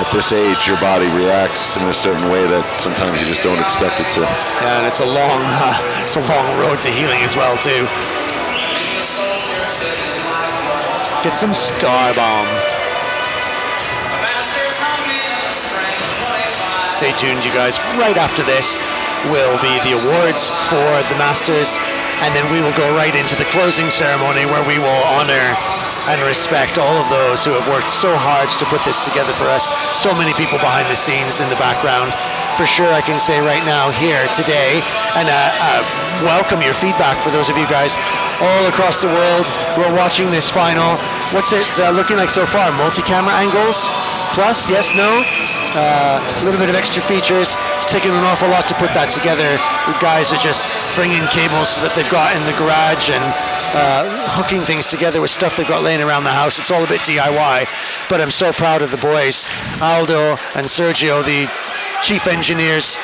At this age, your body reacts in a certain way that sometimes you just don't expect it to. Yeah, and it's a long road to healing as well, too. Get some Star Bomb. Stay tuned, you guys. Right after this will be the awards for the Masters, and then we will go right into the closing ceremony where we will honor and respect all of those who have worked so hard to put this together for us. So many people behind the scenes in the background. For sure, I can say right now here today, and welcome your feedback for those of you guys all across the world who are watching this final. What's it looking like so far? Multi-camera angles? Plus, yes, no? A little bit of extra features. It's taken an awful lot to put that together. The guys are just bringing cables that they've got in the garage and hooking things together with stuff they've got laying around the house. It's all a bit DIY, but I'm so proud of the boys, Aldo and Sergio, the chief engineers,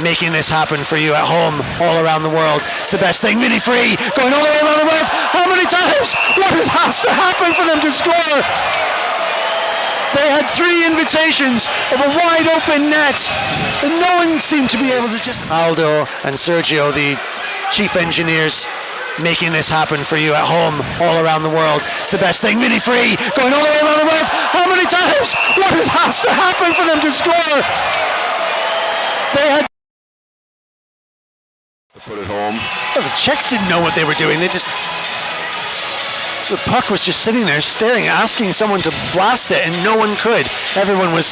making this happen for you at home, all around the world. It's the best thing, mini free, going all the way around the world. How many times? What has to happen for them to score? They had 3 invitations of a wide open net, and no one seemed to be able to just... Aldo and Sergio, the chief engineers, making this happen for you at home, all around the world. It's the best thing, mini free, going all the way around the world. How many times? What has to happen for them to score? They had... To put it home. Well, the Czechs didn't know what they were doing. The puck was just sitting there staring, asking someone to blast it, and no one could. Everyone was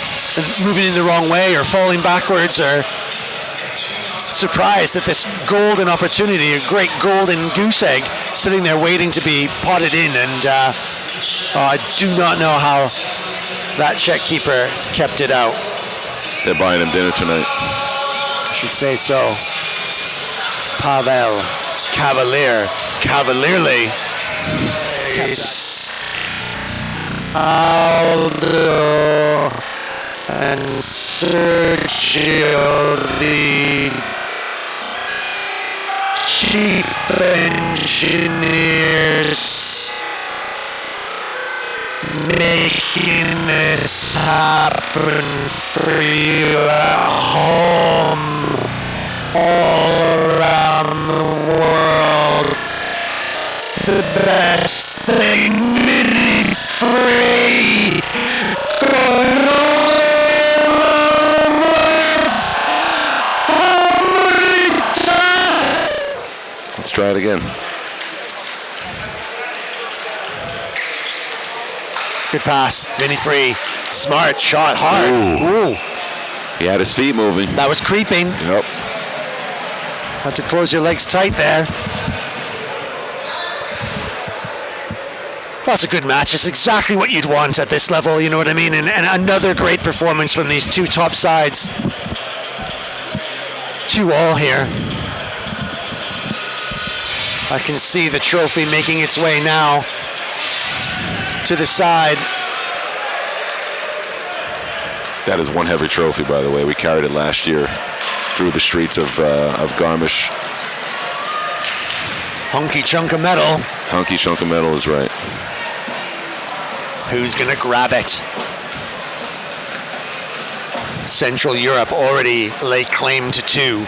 moving in the wrong way or falling backwards or surprised at this golden opportunity, a great golden goose egg sitting there waiting to be potted in. And I do not know how that Czech keeper kept it out. They're buying him dinner tonight. I should say so. Pavel cavalierly. Aldo and Sergio, the chief engineers, making this happen for you at home, all around the world. It's the best thing, mini free, going all around the world. Let's try it again. Good pass, mini free, smart shot, hard. Ooh. He had his feet moving. That was creeping. Yep. Had to close your legs tight there. That's a good match. It's exactly what you'd want at this level, you know what I mean? And another great performance from these two top sides. 2-2 here. I can see the trophy making its way now to the side. That is one heavy trophy, by the way. We carried it last year through the streets of Garmisch. Hunky chunk of metal. Hunky chunk of metal is right. Who's gonna grab it? Central Europe already laid claim to 2.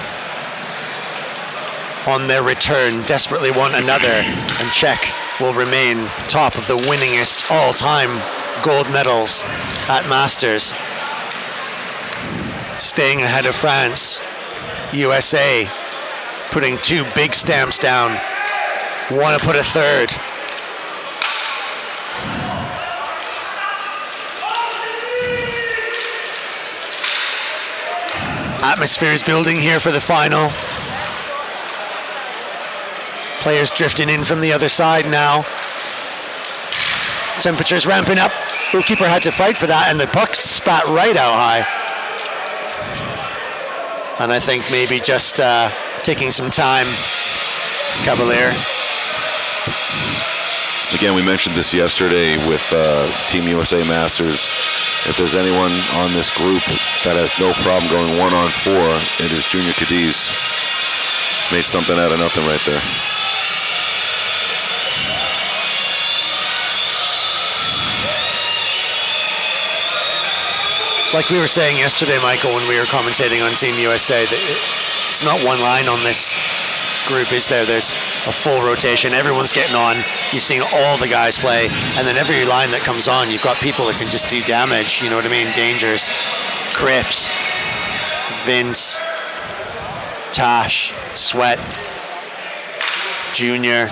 On their return, desperately want another, and Czech will remain top of the winningest all-time gold medals at Masters. Staying ahead of France, USA putting 2 big stamps down, want to put a third. Atmosphere is building here for the final. Players drifting in from the other side now. Temperatures ramping up. Goalkeeper had to fight for that, and the puck spat right out high. And I think maybe just taking some time, Cavalier. Again, we mentioned this yesterday with Team USA Masters. If there's anyone on this group that has no problem going 1-on-4, it is Junior Cadiz. Made something out of nothing right there. Like we were saying yesterday, Michael, when we were commentating on Team USA, that it's not one line on this group, is there? There's a full rotation. Everyone's getting on. You're seeing all the guys play, and then every line that comes on, you've got people that can just do damage. You know what I mean? Dangers, Cripps, Vince, Tash, Sweat, Junior.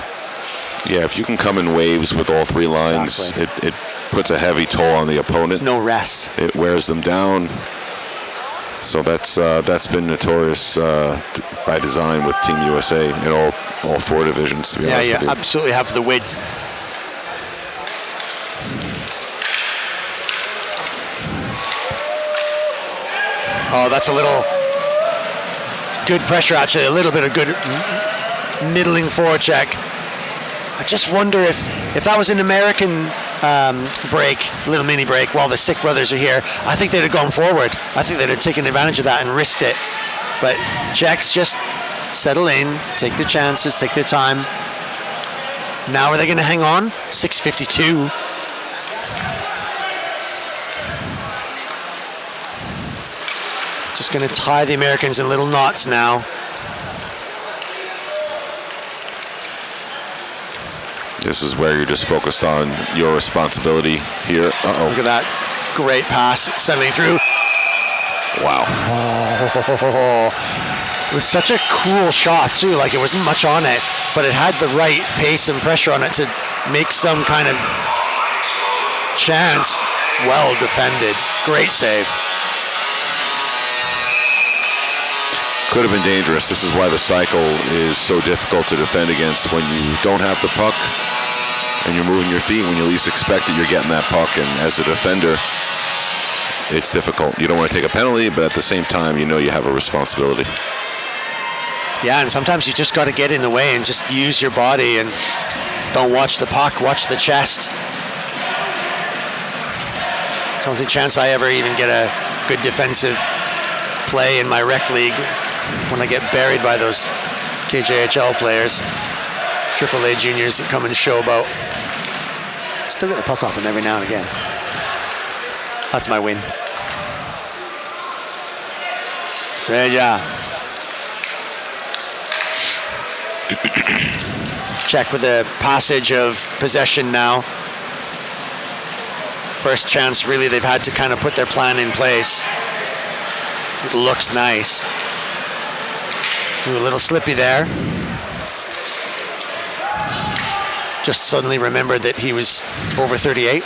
Yeah, if you can come in waves with all 3 lines, Exactly. it puts a heavy toll on the opponent. There's no rest. It wears them down. So that's been notorious by design with Team USA in all 4 divisions. To be honest with you. Absolutely have the width. Oh, that's a little good pressure, actually. A little bit of good middling forecheck. I just wonder if that was an American break, little mini break, while the Sick brothers are here, I think they'd have gone forward. I think they'd have taken advantage of that and risked it. But Czechs just settle in, take their chances, take their time. Now are they going to hang on? 6:52. Just going to tie the Americans in little knots now. This is where you're just focused on your responsibility here. Uh-oh. Look at that great pass settling through. Wow. Oh, it was such a cool shot too. Like, it wasn't much on it, but it had the right pace and pressure on it to make some kind of chance. Well defended. Great save. Could have been dangerous. This is why the cycle is so difficult to defend against. When you don't have the puck and you're moving your feet, when you least expect it, you're getting that puck. And as a defender, it's difficult. You don't want to take a penalty, but at the same time, you know you have a responsibility. Yeah, and sometimes you just got to get in the way and just use your body and don't watch the puck, watch the chest. It's the only chance I ever even get a good defensive play in my rec league when I get buried by those KJHL players, AAA juniors that come and show about. Still get the puck off them every now and again. That's my win. Great job. Czech with a passage of possession now. First chance really they've had to kind of put their plan in place. It looks nice. Ooh, a little slippy there. Just suddenly remembered that he was over 38.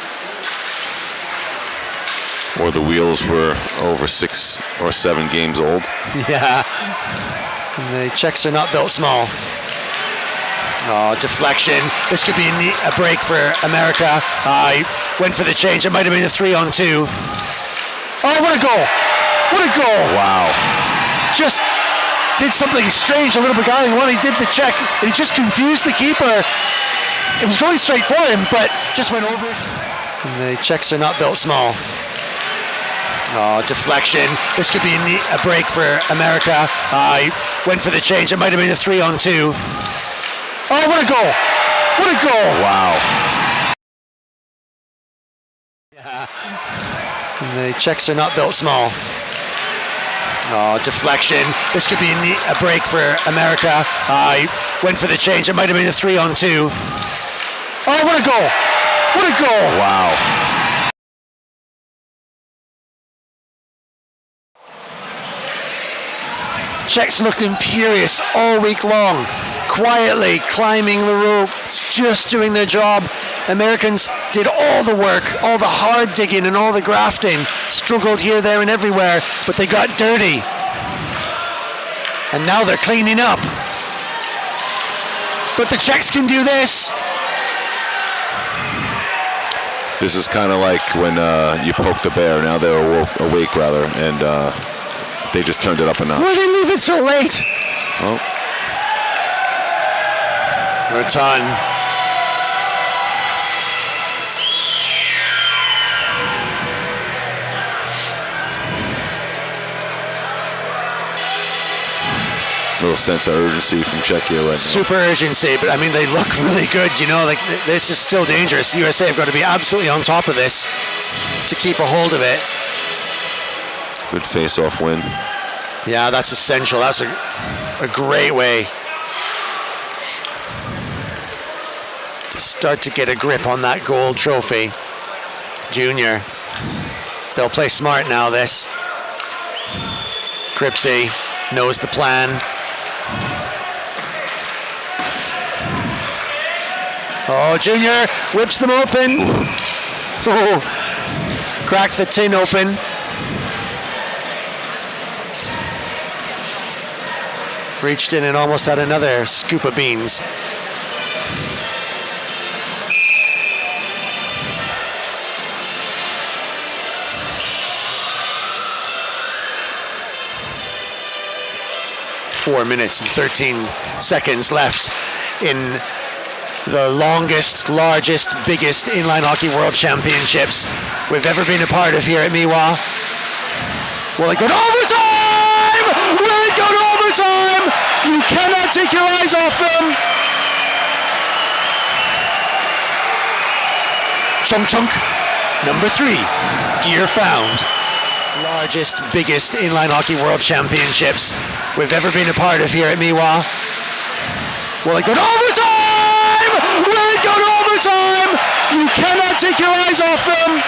Or the wheels were over 6 or 7 games old. Yeah. And the Czechs are not built small. Oh, deflection. This could be a break for America. He went for the change. It might have been a 3-on-2. Oh, what a goal. What a goal. Wow. Just did something strange, a little beguiling one. He did the check. And he just confused the keeper. It was going straight for him, but just went over. And the Czechs are not built small. Oh, deflection. This could be a break for America. He went for the change. It might have been a 3-on-2. Oh, what a goal. What a goal. Wow. Yeah. And the Czechs are not built small. Oh, deflection. This could be a break for America. He went for the change. It might have been a 3-on-2. Oh, what a goal. What a goal. Wow. Czechs looked imperious all week long, quietly climbing the ropes, just doing their job. Americans did all the work, all the hard digging and all the grafting, struggled here, there and everywhere, but they got dirty. And now they're cleaning up. But the Czechs can do this. This is kind of like when you poke the bear. Now they're awake rather, and they just turned it up a notch. Why did they leave it so late? Well, Return. little sense of urgency from Czechia right now. Super urgency, but I mean, they look really good, you know, like this is still dangerous. USA have got to be absolutely on top of this to keep a hold of it. Good face-off win. Yeah, that's essential. That's a great way to start to get a grip on that gold trophy. Junior. They'll play smart now, this. Cripsey knows the plan. Oh, Junior whips them open. Oh, cracked the tin open. Reached in and almost had another scoop of beans. Four minutes and 13 seconds left in the longest, largest, biggest inline hockey world championships we've ever been a part of here at Miwa. Will it go to overtime? Will it go to overtime? You cannot take your eyes off them. Chunk chunk, number 3, gear found. Largest, biggest inline hockey world championships we've ever been a part of here at Miwa. Will it go to overtime? Will it go to overtime? You cannot take your eyes off them.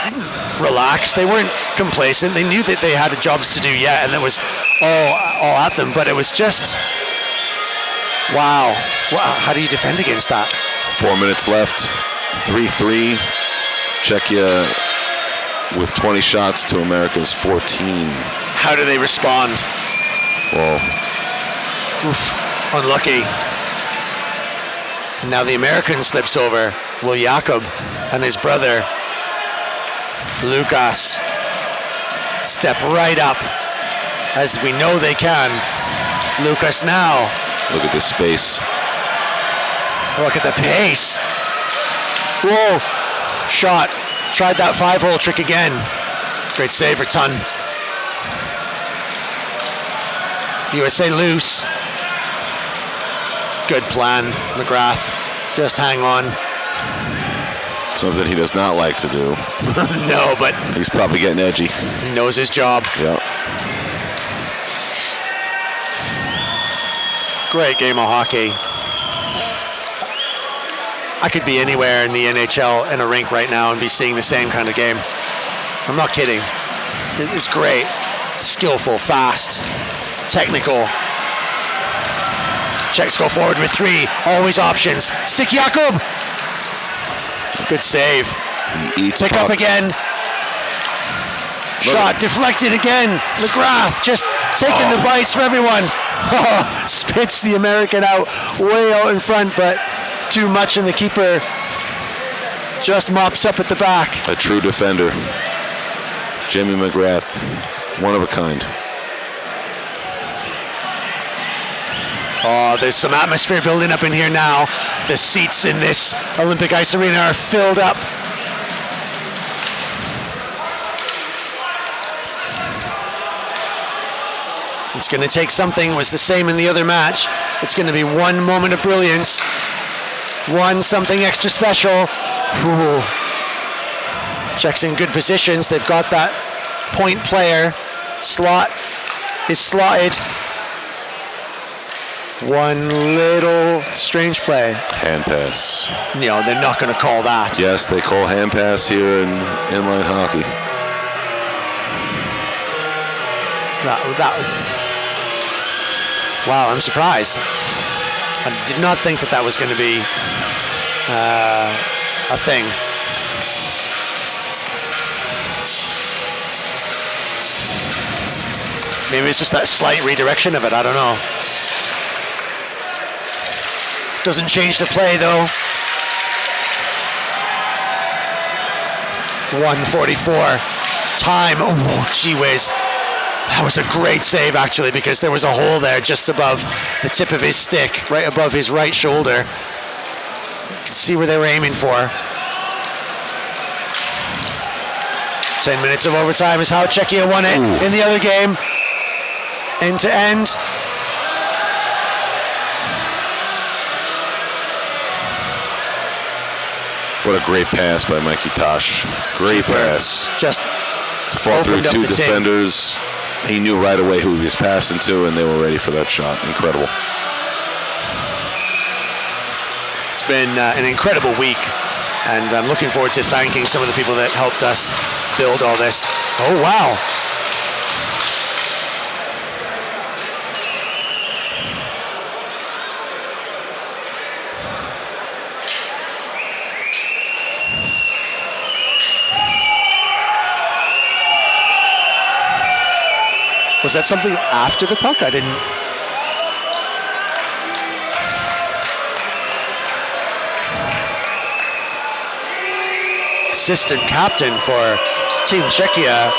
They didn't relax. They weren't complacent. They knew that they had jobs to do yet, and it was all at them. But it was just, wow. How do you defend against that? 4 minutes left. 3-3. Czechia with 20 shots to America's 14. How do they respond? Well, oof, unlucky. And now the American slips over. Will Jakob and his brother Lucas step right up, as we know they can. Lucas now. Look at this space. Look at the pace. Whoa. Shot. Tried that 5-hole trick again. Great save for Ton. USA loose. Good plan, McGrath. Just hang on. Something he does not like to do. No, but He's probably getting edgy. he knows his job. Yeah. Great game of hockey. I could be anywhere in the NHL in a rink right now and be seeing the same kind of game. I'm not kidding. It's great. Skillful, fast, technical. Czechs go forward with 3. Always options. Sik Jakub. Good save. He eats Pick up pucks. again. Shot deflected again. McGrath just taking the bites for everyone. Oh, spits the American out, way out in front, but too much, and the keeper just mops up at the back. A true defender. Jamie McGrath, one of a kind. Oh, there's some atmosphere building up in here now. The seats in this Olympic Ice Arena are filled up. It's going to take something. It was the same in the other match. It's going to be one moment of brilliance. One something extra special. Whew. Czechs in good positions. They've got that point player. Slot is slotted. One little strange play. Hand pass. No, they're not going to call that. Yes, they call hand pass here in inline hockey. Wow, I'm surprised. I did not think that was going to be a thing. Maybe it's just that slight redirection of it, I don't know. Doesn't change the play though. 1:44 time. Oh, gee whiz. That was a great save actually, because there was a hole there just above the tip of his stick, right above his right shoulder. You can see where they were aiming for. 10 minutes of overtime is how Czechia won it in the other game. End to end. What a great pass by Mikey Tosh. Great pass. Just fought through opened up 2 the team. defenders. He knew right away who he was passing to, and they were ready for that shot. Incredible. It's been an incredible week, and I'm looking forward to thanking some of the people that helped us build all this. Oh, wow. Was that something after the puck? I didn't. Assistant captain for Team Czechia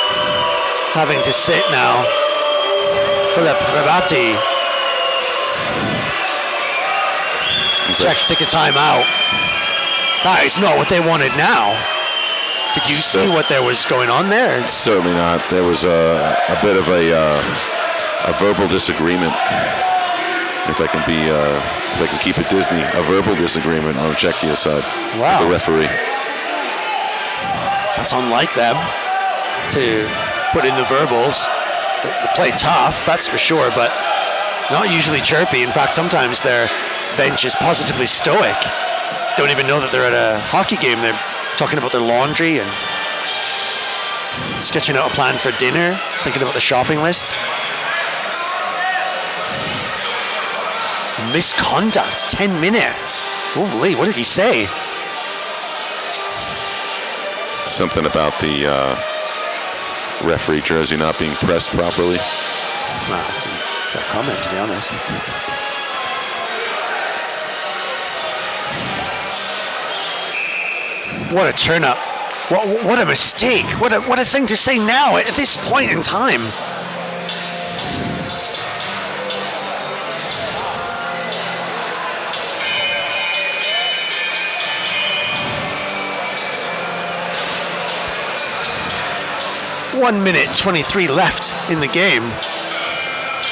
having to sit now. Filip Hrabati. Czechs take a timeout. That is not what they wanted now. Did you see what there was going on there? Certainly not. There was a bit of a verbal disagreement. If I can keep it Disney, a verbal disagreement on Czechia's side. Wow. With the referee. That's unlike them to put in the verbals. They play tough, that's for sure, but not usually chirpy. In fact, sometimes their bench is positively stoic. Don't even know that they're at a hockey game. They're talking about their laundry and sketching out a plan for dinner, thinking about the shopping list. Misconduct, 10 minutes. Holy, what did he say? Something about the referee jersey not being pressed properly. Wow, that's a fair comment, to be honest. What a turn up What a mistake. What a thing to say now at this point in time. One minute 23 left in the game.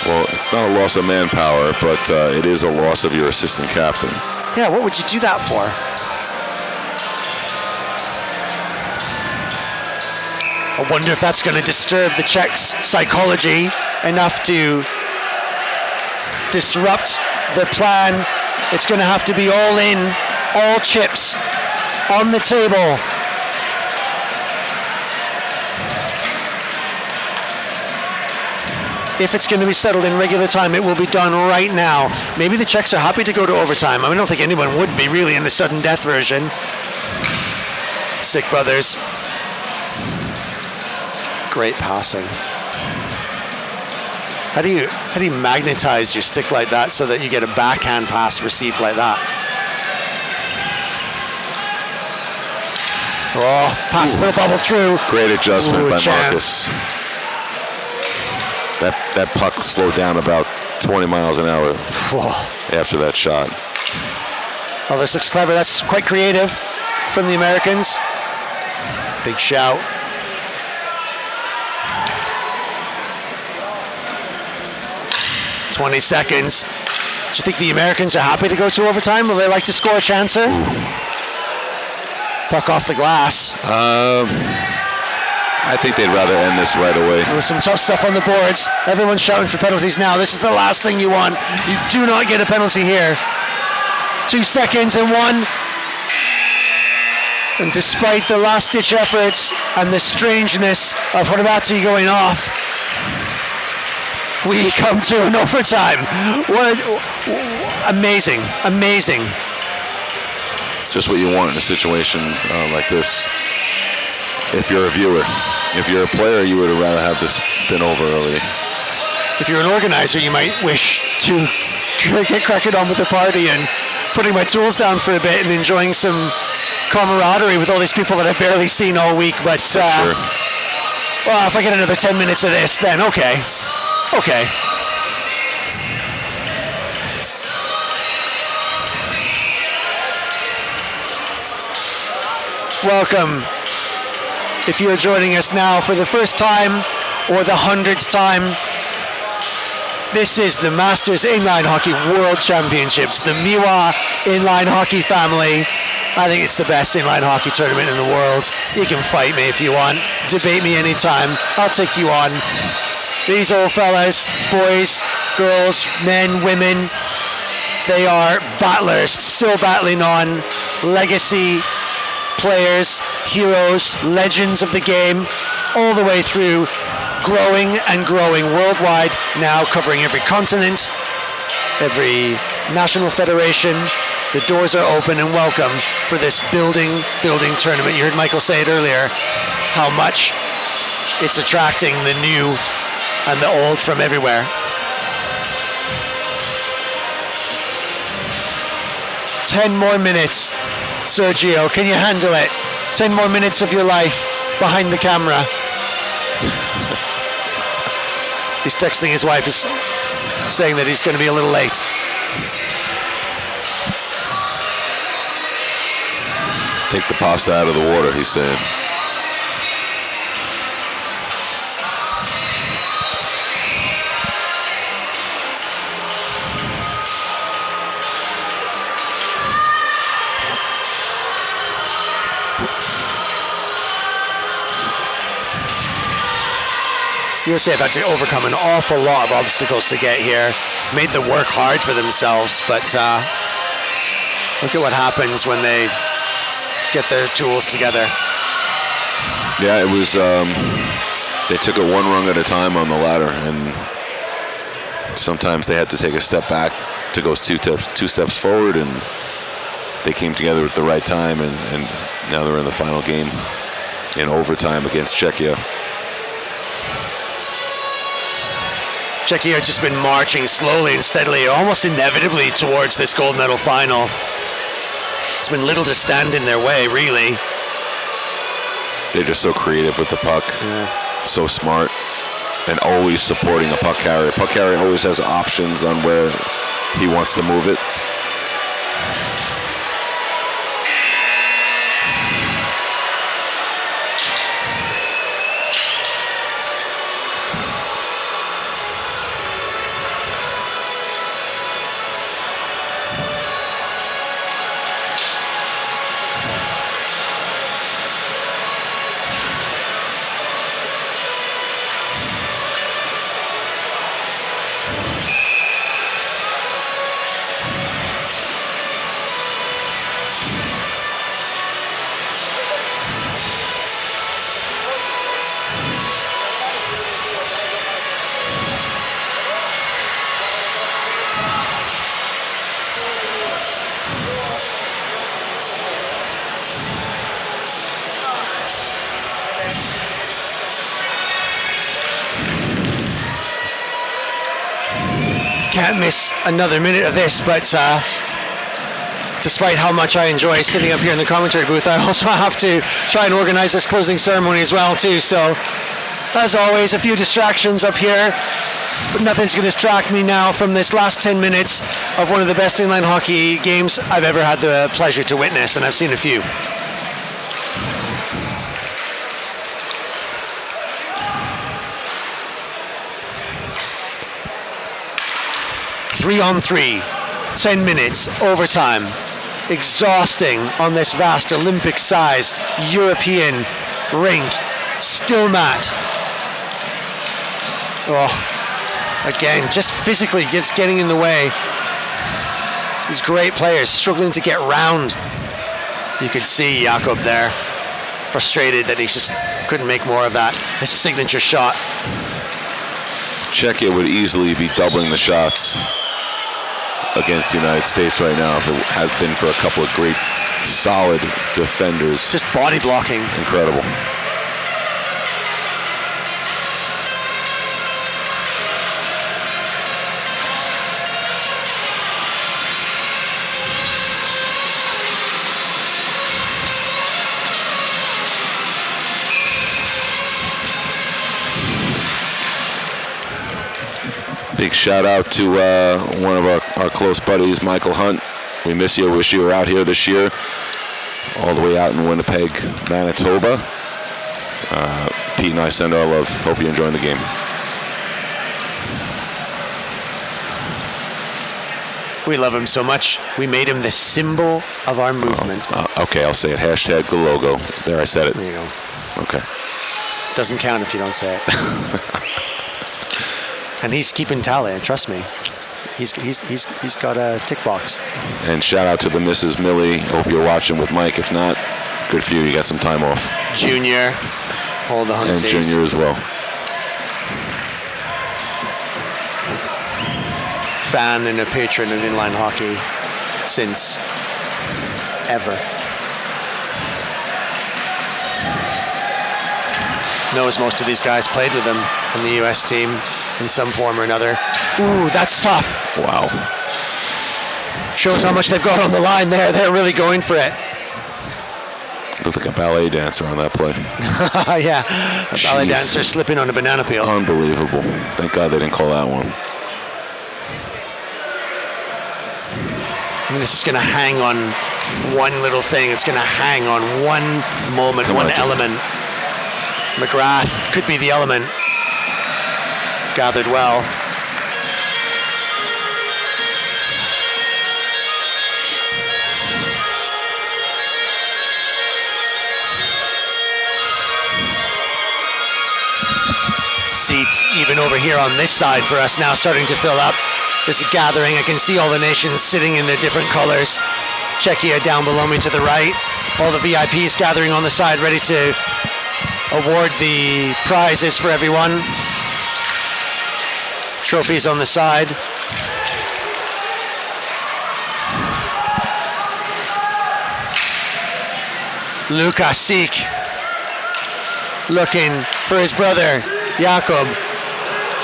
Well, it's not a loss of manpower, but it is a loss of your assistant captain. Yeah, what would you do that for? I wonder if that's going to disturb the Czechs' psychology enough to disrupt their plan. It's going to have to be all in, all chips on the table. If it's going to be settled in regular time, it will be done right now. Maybe the Czechs are happy to go to overtime. I don't think anyone would be really in the sudden death version. Sick brothers. Great passing. How do you magnetize your stick like that so that you get a backhand pass received like that? Oh, pass the bubble through. Great adjustment by chance. Marcus. That puck slowed down about 20 miles an hour after that shot. Oh, this looks clever. That's quite creative from the Americans. Big shout. "20 seconds. Do you think the Americans are happy to go to overtime? Will they like to score a chancer? Puck off the glass. I think they'd rather end this right away. There was some tough stuff on the boards. Everyone's shouting for penalties now. This is the last thing you want. You do not get a penalty here. 2 seconds and one. And despite the last-ditch efforts and the strangeness of Horvati going off, we come to an overtime. Amazing, amazing. It's just what you want in a situation like this. If you're a viewer, if you're a player, you would rather have this been over early. If you're an organizer, you might wish to get cracking on with the party and putting my tools down for a bit and enjoying some camaraderie with all these people that I've barely seen all week. But Sure. well, if I get another 10 minutes of this, then okay. Welcome. If you're joining us now for the first time or the 100th time, this is the Masters Inline Hockey World Championships, the Miwa Inline Hockey family. I think it's the best inline hockey tournament in the world. You can fight me if you want, debate me anytime. I'll take you on. These old fellas, boys, girls, men, women, they are battlers, still battling on, legacy players, heroes, legends of the game, all the way through, growing and growing worldwide, now covering every continent, every national federation. The doors are open and welcome for this building tournament. You heard Michael say it earlier, how much it's attracting the new and the old from everywhere. 10 more minutes. Sergio, can you handle it? 10 more minutes of your life behind the camera. He's texting his wife, is saying that he's going to be a little late. Take the pasta out of the water, he's saying. USA have had to overcome an awful lot of obstacles to get here, made them work hard for themselves, but look at what happens when they get their tools together. Yeah, it was, they took it one rung at a time on the ladder, and sometimes they had to take a step back to go two steps forward, and they came together at the right time, and now they're in the final game in overtime against Czechia. Czechia have just been marching slowly and steadily, almost inevitably towards this gold medal final. There's been little to stand in their way, really. They're just so creative with the puck, so smart, and always supporting a puck carrier. Puck carrier always has options on where he wants to move it. Can't miss another minute of this, but despite how much I enjoy sitting up here in the commentary booth, I also have to try and organize this closing ceremony as well too. So, as always, a few distractions up here, but nothing's going to distract me now from this last 10 minutes of one of the best inline hockey games I've ever had the pleasure to witness, and I've seen a few. Three on three, 10 minutes, overtime. Exhausting on this vast Olympic-sized European rink. Stilmat. Oh, again, just physically just getting in the way. These great players struggling to get round. You could see Jakob there, frustrated that he just couldn't make more of that. His signature shot. Czechia would easily be doubling the shots against the United States right now if it had been for a couple of great, solid defenders. Just body blocking. Incredible. Big shout out to one of our close buddies, Michael Hunt. We miss you. Wish you were out here this year, all the way out in Winnipeg, Manitoba. Pete and I send our love. Hope you're enjoying the game. We love him so much. We made him the symbol of our movement. Okay, I'll say it. Hashtag the logo. There, I said it. There you go. Okay. Doesn't count if you don't say it. And he's keeping tally, and trust me, he's got a tick box. And shout out to the Mrs. Millie. Hope you're watching with Mike. If not, good for you. You got some time off. Junior, all the Huntsies. And Junior as well. Fan and a patron of inline hockey since ever. Knows most of these guys, played with them on the U.S. team in some form or another. Ooh, that's tough. Wow. Shows how much they've got on the line there. They're really going for it. Looks like a ballet dancer on that play. Yeah, a ballet dancer slipping on a banana peel. Unbelievable. Thank God they didn't call that one. I mean, this is going to hang on one little thing. It's going to hang on one moment, one element. McGrath could be the element. Gathered well. Seats even over here on this side for us now starting to fill up. There's a gathering. I can see all the nations sitting in their different colors. Czechia down below me to the right. All the VIPs gathering on the side ready to award the prizes for everyone. Trophies on the side. Luka Sik looking for his brother, Jakob.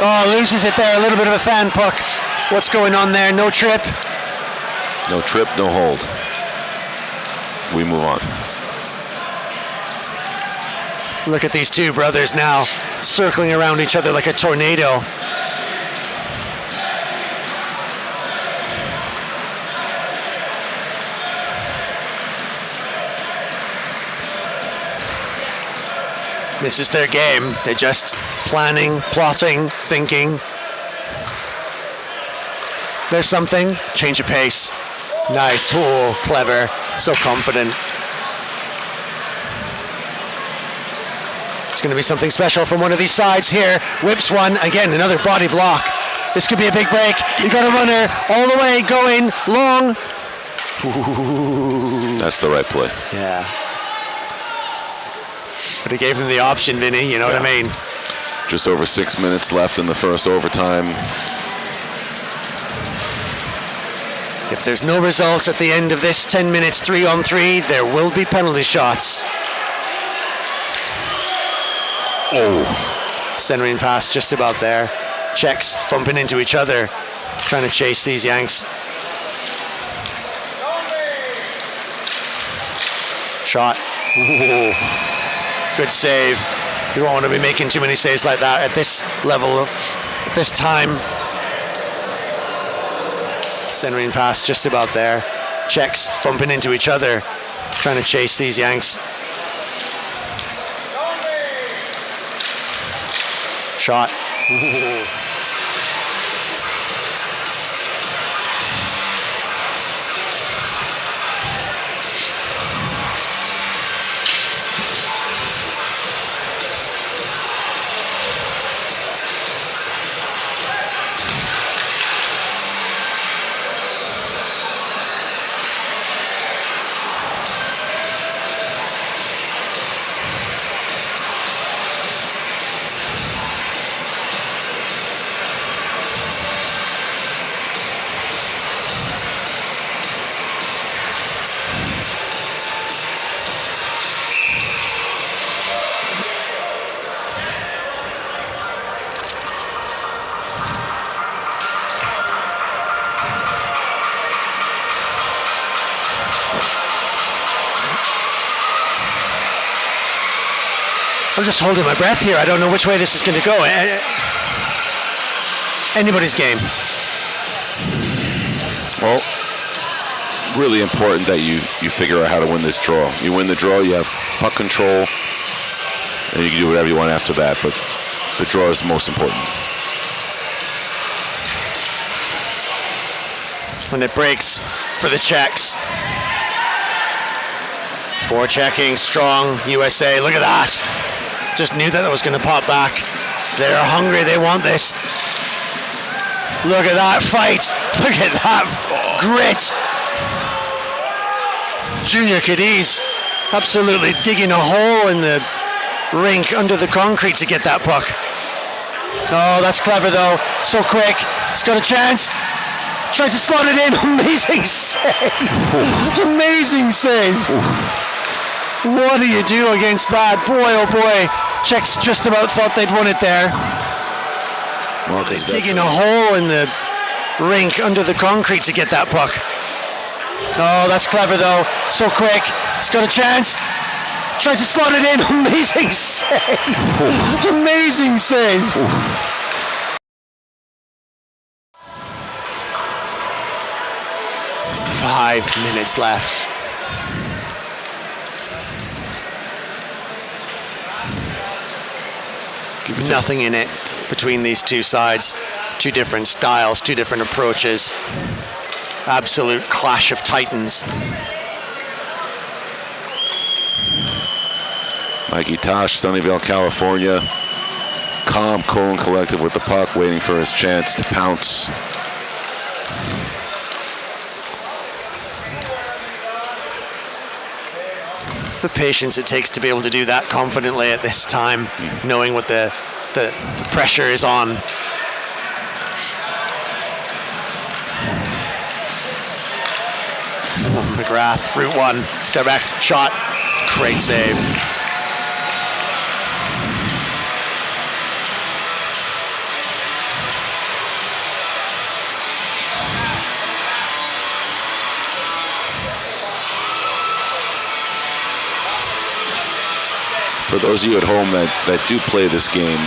Oh, loses it there. A little bit of a fan puck. What's going on there? No trip? No trip, no hold. We move on. Look at these two brothers now circling around each other like a tornado. This is their game. They're just planning, plotting, thinking. There's something. Change of pace. Nice. Oh, clever. So confident. It's going to be something special from one of these sides here. Whips one. Again, another body block. This could be a big break. You got a runner all the way going long. Ooh. That's the right play. Yeah. But it gave him the option, Vinny. You know what I mean? Just over 6 minutes left in the first overtime. If there's no result at the end of this 10 minutes 3-on-3, there will be penalty shots. Oh. Centering pass just about there. Czechs bumping into each other, trying to chase these Yanks. Shot. Ooh. Good save. You don't want to be making too many saves like that at this level, at this time. Centering pass just about there. Czechs bumping into each other, trying to chase these Yanks. Shot. Ooh. I'm just holding my breath here. I don't know which way this is going to go. Anybody's game. Well, really important that you figure out how to win this draw. You win the draw, you have puck control, and you can do whatever you want after that, but the draw is the most important. And it breaks for the Czechs. Forechecking, strong, USA. Look at that. Just knew that it was going to pop back. They're hungry. They want this. Look at that fight. Look at that grit. Junior Cadiz absolutely digging a hole in the rink under the concrete to get that puck. Oh, that's clever though. So quick. He's got a chance. Tries to slot it in. Amazing save. Amazing save. What do you do against that? Boy, oh boy. Czechs just about thought they'd won it there. Well, they're digging a hole in the rink under the concrete to get that puck. Oh, that's clever though. So quick. He's got a chance. Tries to slot it in. Amazing save. Amazing save. 5 minutes left. Nothing in it between these two sides. Two different styles, two different approaches. Absolute clash of titans. Mikey Tosh, Sunnyvale, California. Calm, cool, and collected with the puck, waiting for his chance to pounce. The patience it takes to be able to do that confidently at this time, knowing what the pressure is on. McGrath, route one, direct shot, great save. For those of you at home that do play this game,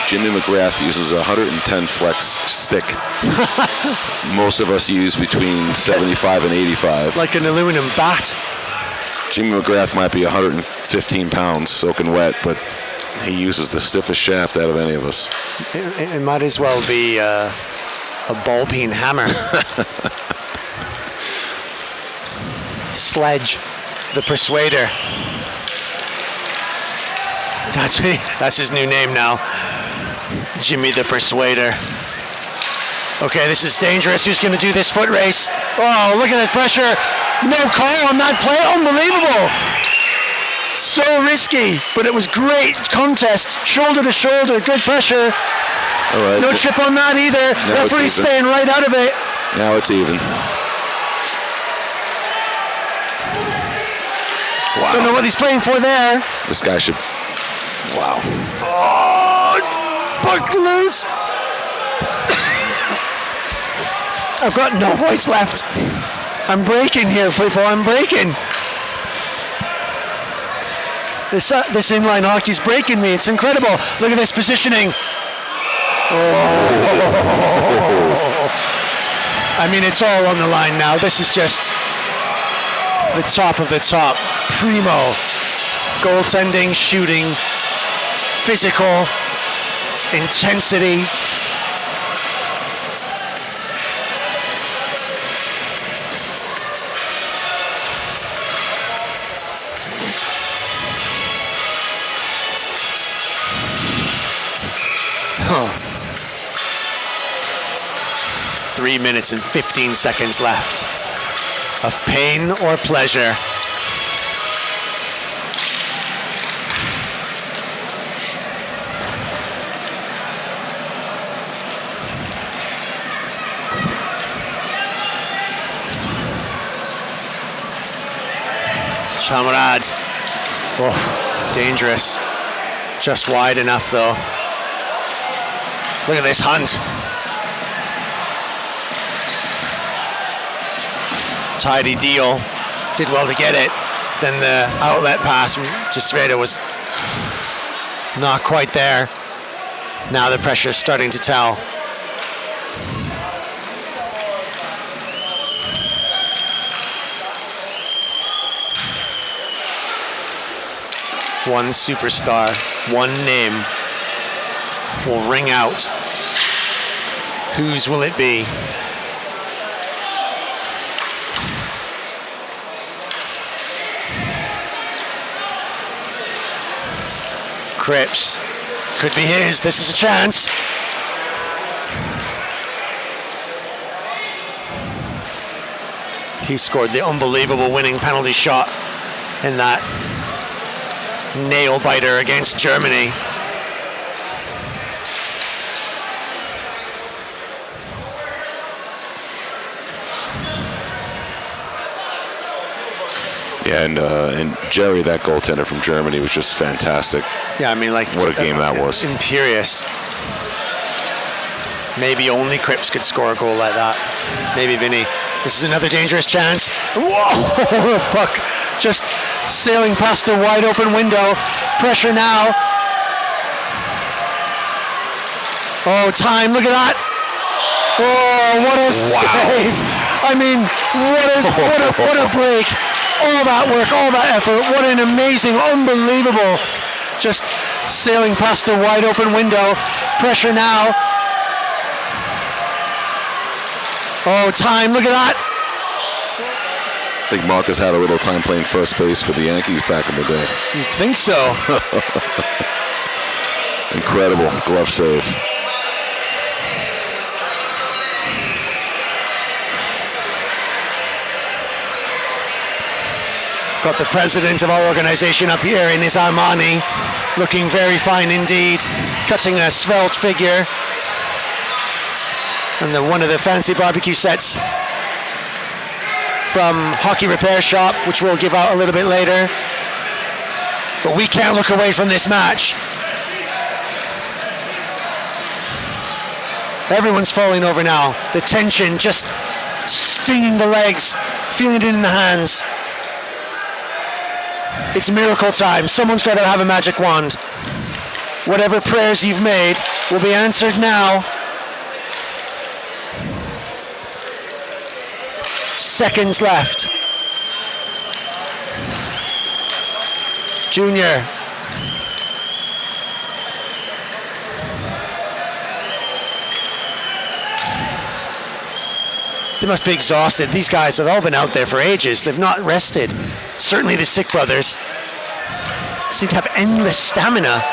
Jimmy McGrath uses a 110 flex stick. Most of us use between 75 and 85. Like an aluminum bat. Jimmy McGrath might be 115 pounds soaking wet, but he uses the stiffest shaft out of any of us. It might as well be a ball peen hammer. Sledge, the Persuader. That's his new name now. Jimmy the Persuader. Okay, this is dangerous. Who's going to do this foot race? Oh, look at that pressure. No call on that play. Unbelievable. So risky, but it was great contest. Shoulder to shoulder, good pressure. All right. No trip on that either. Referee's staying right out of it. Now it's even. Wow. Don't know what he's playing for there. This guy should. Wow. Oh, buck loose. I've got no voice left. I'm breaking here, people. I'm breaking. This inline hockey's breaking me. It's incredible. Look at this positioning. Oh. I mean, it's all on the line now. This is just the top of the top. Primo. Goaltending, shooting, physical, intensity. Oh. 3 minutes and 15 seconds left of pain or pleasure. Chamrad. Oh, dangerous. Just wide enough though. Look at this hunt. Tidy deal. Did well to get it. Then the outlet pass to Czechia was not quite there. Now the pressure is starting to tell. One superstar, one name will ring out. Whose will it be? Cripps. Could be his. This is a chance. He scored the unbelievable winning penalty shot in that nail biter against Germany. Yeah, and Jerry, that goaltender from Germany, was just fantastic. Yeah, I mean, like, what a game that was. Imperious. Maybe only Cripps could score a goal like that. Maybe Vinny. This is another dangerous chance. Whoa! Puck just sailing past a wide open window. Pressure now. Oh, time. Look at that. Oh, what a save. I mean, what a break. All that work, all that effort. What an amazing, unbelievable. Just sailing past a wide open window. Pressure now. Oh, time. Look at that. I think Marcus had a little time playing first base for the Yankees back in the day. You'd think so. Incredible glove save. Got the president of our organization up here in his Armani, looking very fine indeed, cutting a svelte figure. And one of the fancy barbecue sets from Hockey Repair Shop, which we'll give out a little bit later. But we can't look away from this match. Everyone's falling over now. The tension just stinging the legs, feeling it in the hands. It's miracle time. Someone's got to have a magic wand. Whatever prayers you've made will be answered now. Seconds left. Junior. They must be exhausted. These guys have all been out there for ages. They've not rested. Certainly the Sick brothers seem to have endless stamina.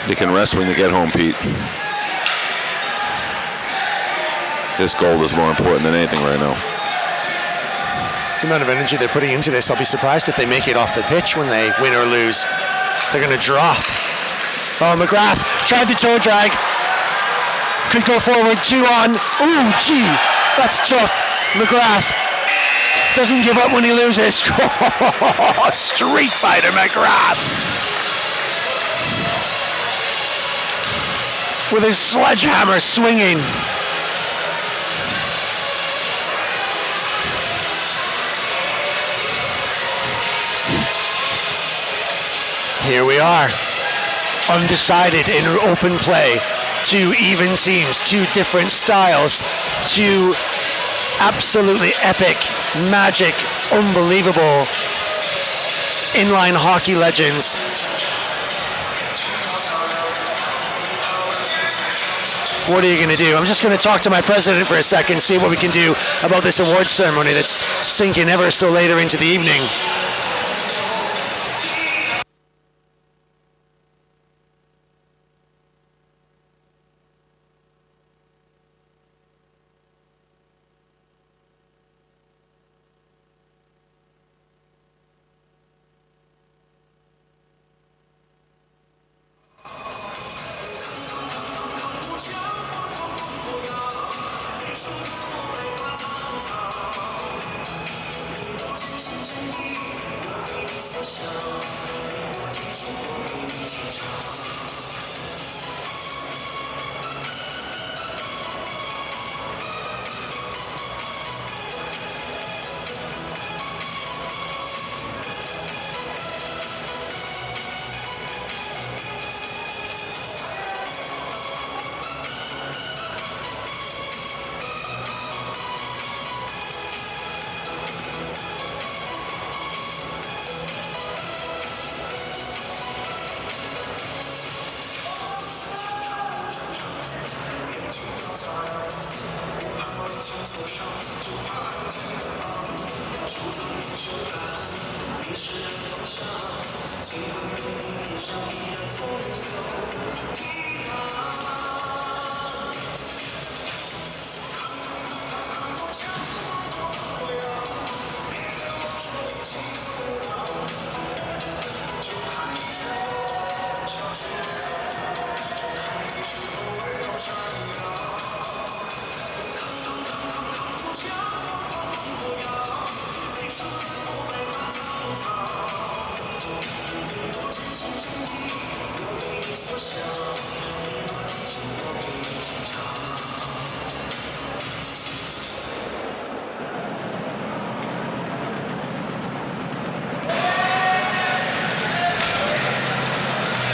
They can rest when they get home, Pete. This gold is more important than anything right now. The amount of energy they're putting into this, I'll be surprised if they make it off the pitch when they win or lose. They're going to drop. Oh, McGrath tried the toe drag. Could go forward, 2 on. Ooh, jeez, that's tough. McGrath doesn't give up when he loses. Street fighter McGrath. With his sledgehammer swinging. Here we are, undecided in open play. 2 even teams, 2 different styles, 2 absolutely epic, magic, unbelievable inline hockey legends. What are you going to do? I'm just going to talk to my president for a second, see what we can do about this awards ceremony that's sinking ever so later into the evening.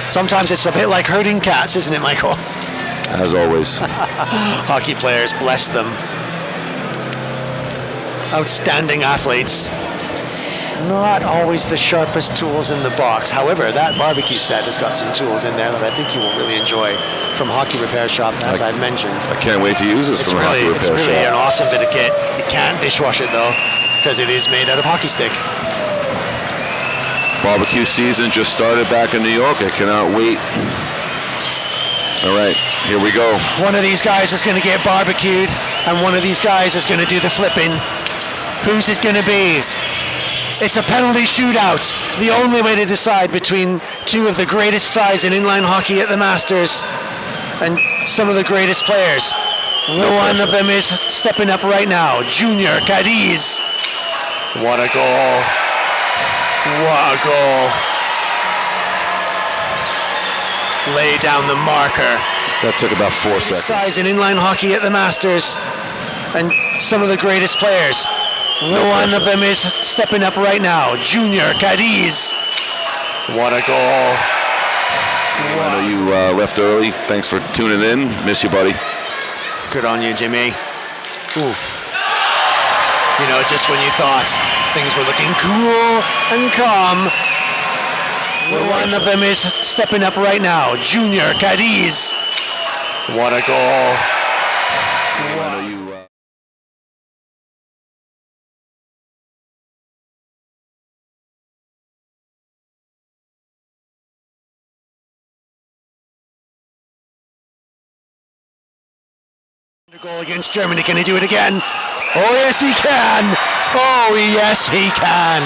Sometimes it's a bit like herding cats, isn't it, Michael? As always. Hockey players, bless them. Outstanding athletes. Not always the sharpest tools in the box. However, that barbecue set has got some tools in there that I think you will really enjoy from Hockey Repair Shop, as I've mentioned. I can't wait to use this from Hockey Repair Shop. It's really an awesome bit of kit. You can't dishwash it though, because it is made out of hockey stick. Barbecue season just started back in New York. I cannot wait. All right, here we go. One of these guys is going to get barbecued, and one of these guys is going to do the flipping. Who's it going to be? It's a penalty shootout. The only way to decide between 2 of the greatest sides in inline hockey at the Masters and some of the greatest players. One of them is stepping up right now. Junior Cadiz. What a goal. What a goal. Lay down the marker. That took about 4 seconds. Sides in inline hockey at the Masters and some of the greatest players. One of them is stepping up right now. Junior Cadiz. What a goal. I know you left early. Thanks for tuning in. Miss you, buddy. Good on you, Jimmy. Ooh. You know, just when you thought things were looking cool and calm, one of them is stepping up right now. Junior Cadiz. What a goal. I know you goal against Germany. Can he do it again? Oh, yes, he can. Oh, yes, he can.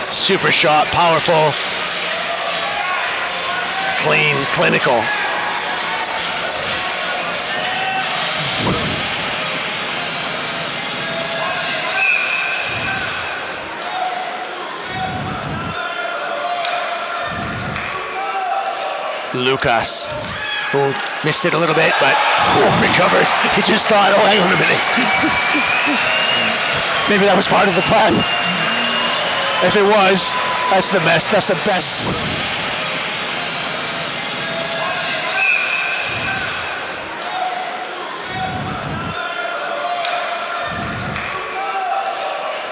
Super shot, powerful, clean, clinical. Lucas, who missed it a little bit, but recovered. He just thought, oh, hang on a minute. Maybe that was part of the plan. If it was, that's the best. That's the best.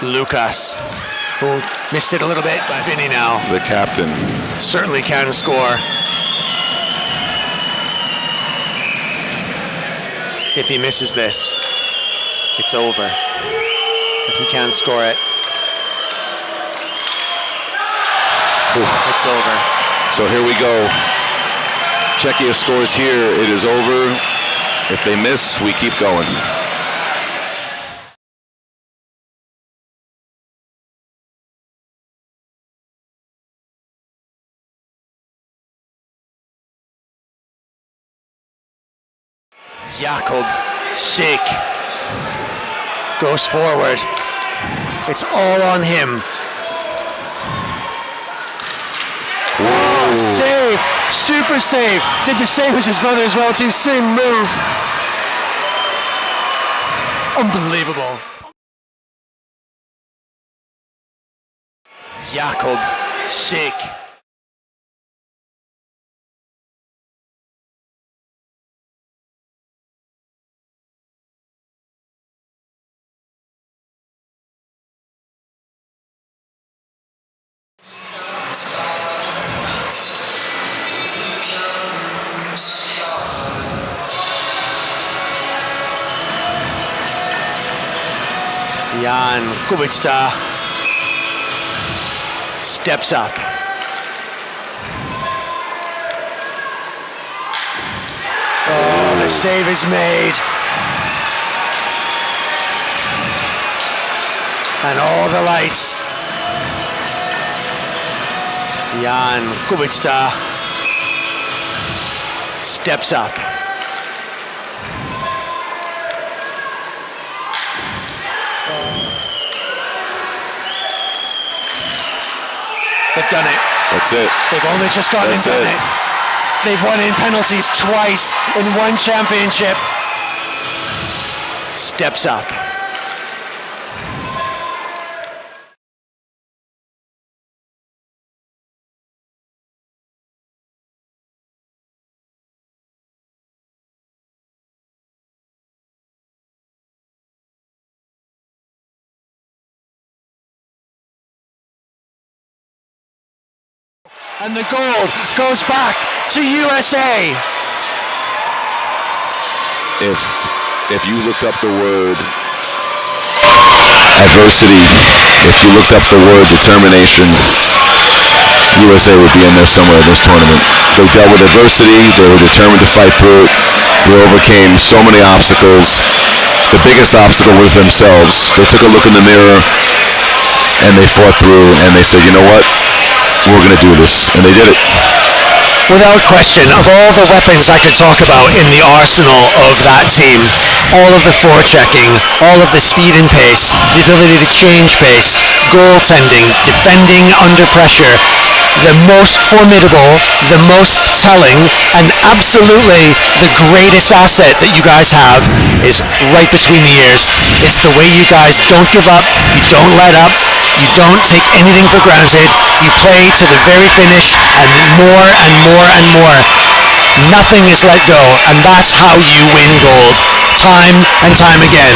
Lucas, who missed it a little bit, but Vinny now. the captain. Certainly can score. If he misses this, it's over. If he can't score it, it's over. So here we go. Czechia scores here. It is over. If they miss, we keep going. Jakob Sik goes forward. It's all on him. Oh, save! Super save! Did the same as his brother as well too. Same move. Unbelievable. Jakob Sik. Jan Kubica steps up. Oh, the save is made. And all the lights. Jan Kubica steps up. They've done it. That's it. They've only just gone and done it. They've won in penalties twice in one championship. Steps up. And the gold goes back to USA. If you looked up the word adversity, if you looked up the word determination, USA would be in there somewhere in this tournament. They dealt with adversity. They were determined to fight through it. They overcame so many obstacles. The biggest obstacle was themselves. They took a look in the mirror and they fought through and they said, you know what? We're going to do this. And they did it. Without question, of all the weapons I could talk about in the arsenal of that team, all of the forechecking, all of the speed and pace, the ability to change pace, goaltending, defending under pressure, the most formidable, the most telling, and absolutely the greatest asset that you guys have is right between the ears. It's the way you guys don't give up, you don't let up, you don't take anything for granted, you play to the very finish and more and more and more. Nothing is let go, and that's how you win gold, time and time again.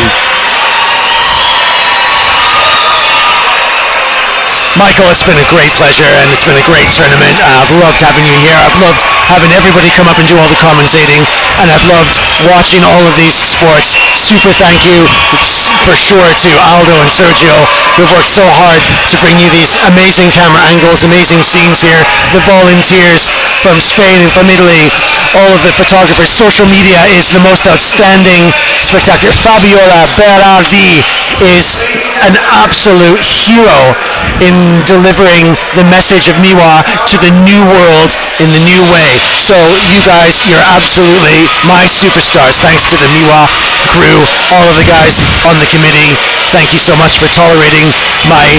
Michael, it's been a great pleasure and it's been a great tournament. I've loved having you here. I've loved having everybody come up and do all the commentating, and I've loved watching all of these sports. Super thank you for sure to Aldo and Sergio, who've worked so hard to bring you these amazing camera angles, amazing scenes here. The volunteers from Spain and from Italy, all of the photographers. Social media is the most outstanding spectacular. Fabiola Berardi is an absolute hero in delivering the message of Miwa to the new world in the new way. So you guys, you're absolutely my superstars. Thanks to the Miwa crew, all of the guys on the committee. Thank you so much for tolerating my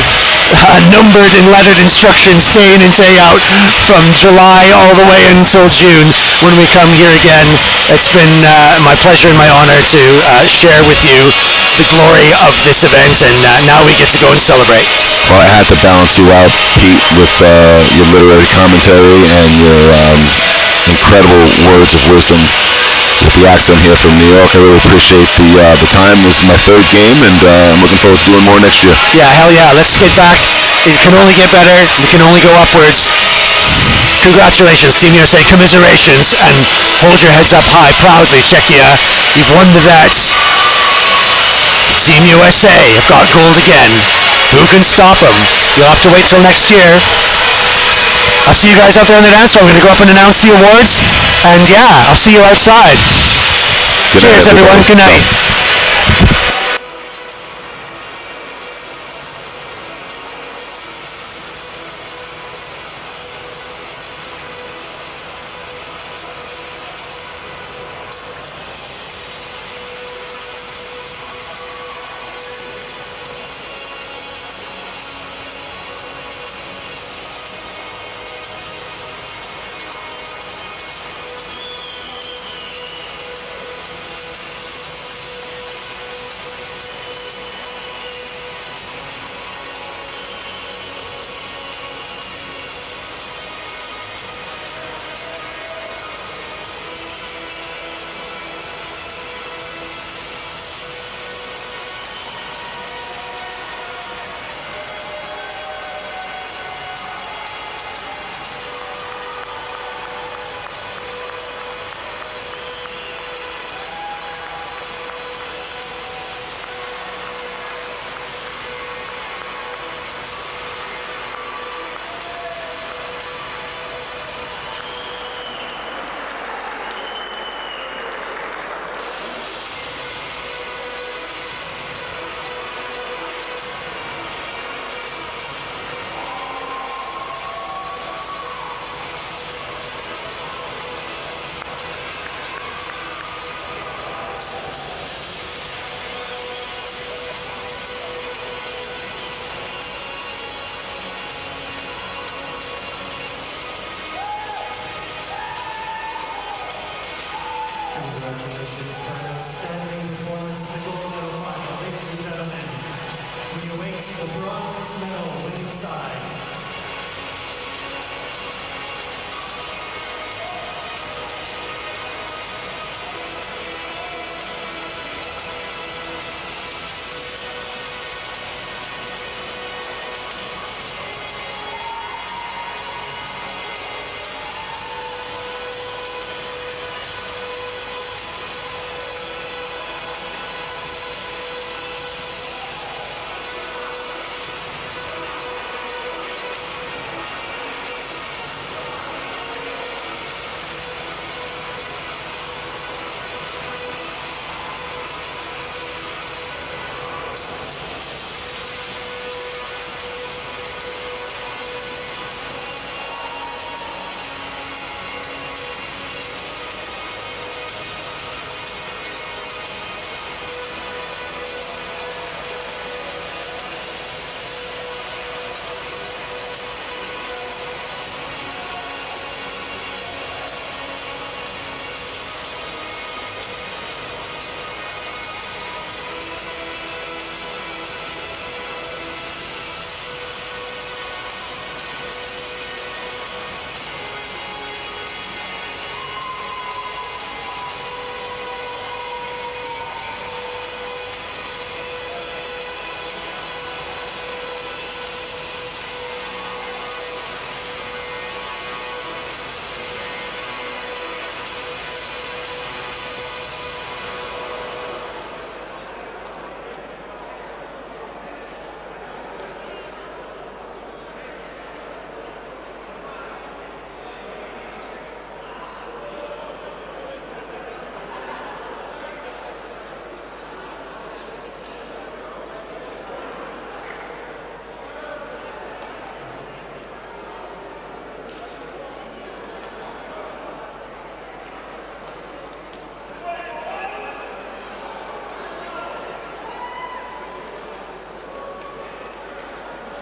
numbered and lettered instructions day in and day out from July all the way until June when we come here again. It's been my pleasure and my honor to share with you the glory of this event, and now we get to go and celebrate. Well, I had to balance you out, Pete, with your literary commentary and your incredible words of wisdom with the accent here from New York. I really appreciate the time. This is my third game, and I'm looking forward to doing more next year. Yeah, hell yeah. Let's get back. It can only get better. We can only go upwards. Congratulations, Team USA. Commiserations, and hold your heads up high proudly, Czechia. You've won the vets. Team USA have got gold again. Who can stop them? You'll have to wait till next year. I'll see you guys out there on the dance floor. I'm going to go up and announce the awards. And yeah, I'll see you outside. Cheers, everyone. Good night. Congratulations for an outstanding performance in the gold medal final, ladies and gentlemen. We await the bronze medal winning side.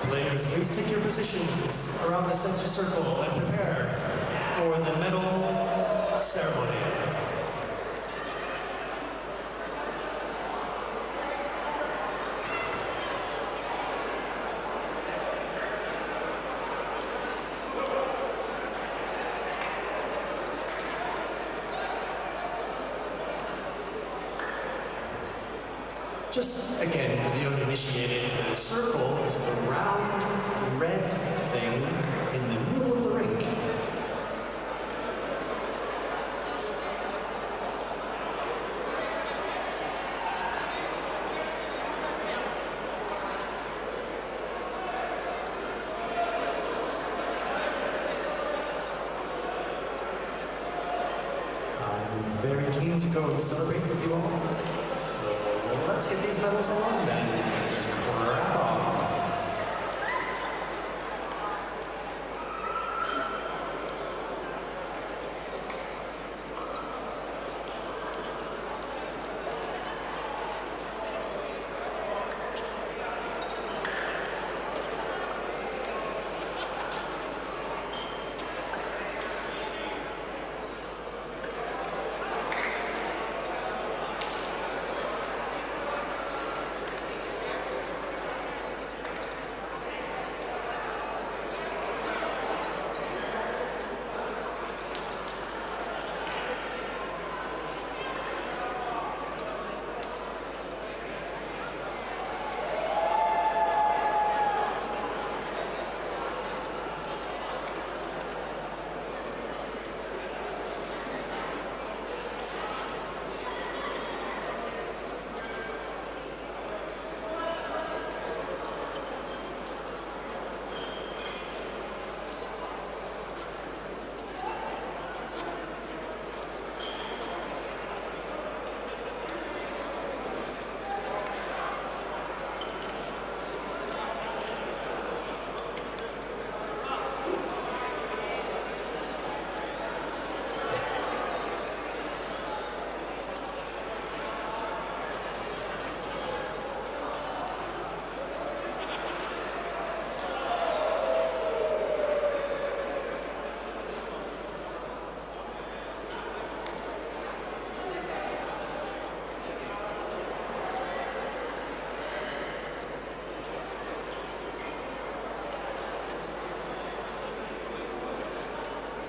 Players, please take your positions around the center circle and prepare for the medal ceremony. Just again, for the uninitiated, the circle is the round red thing in the middle of the rink. I'm very keen to go and celebrate with you all. So let's get these medals along then. Crap on.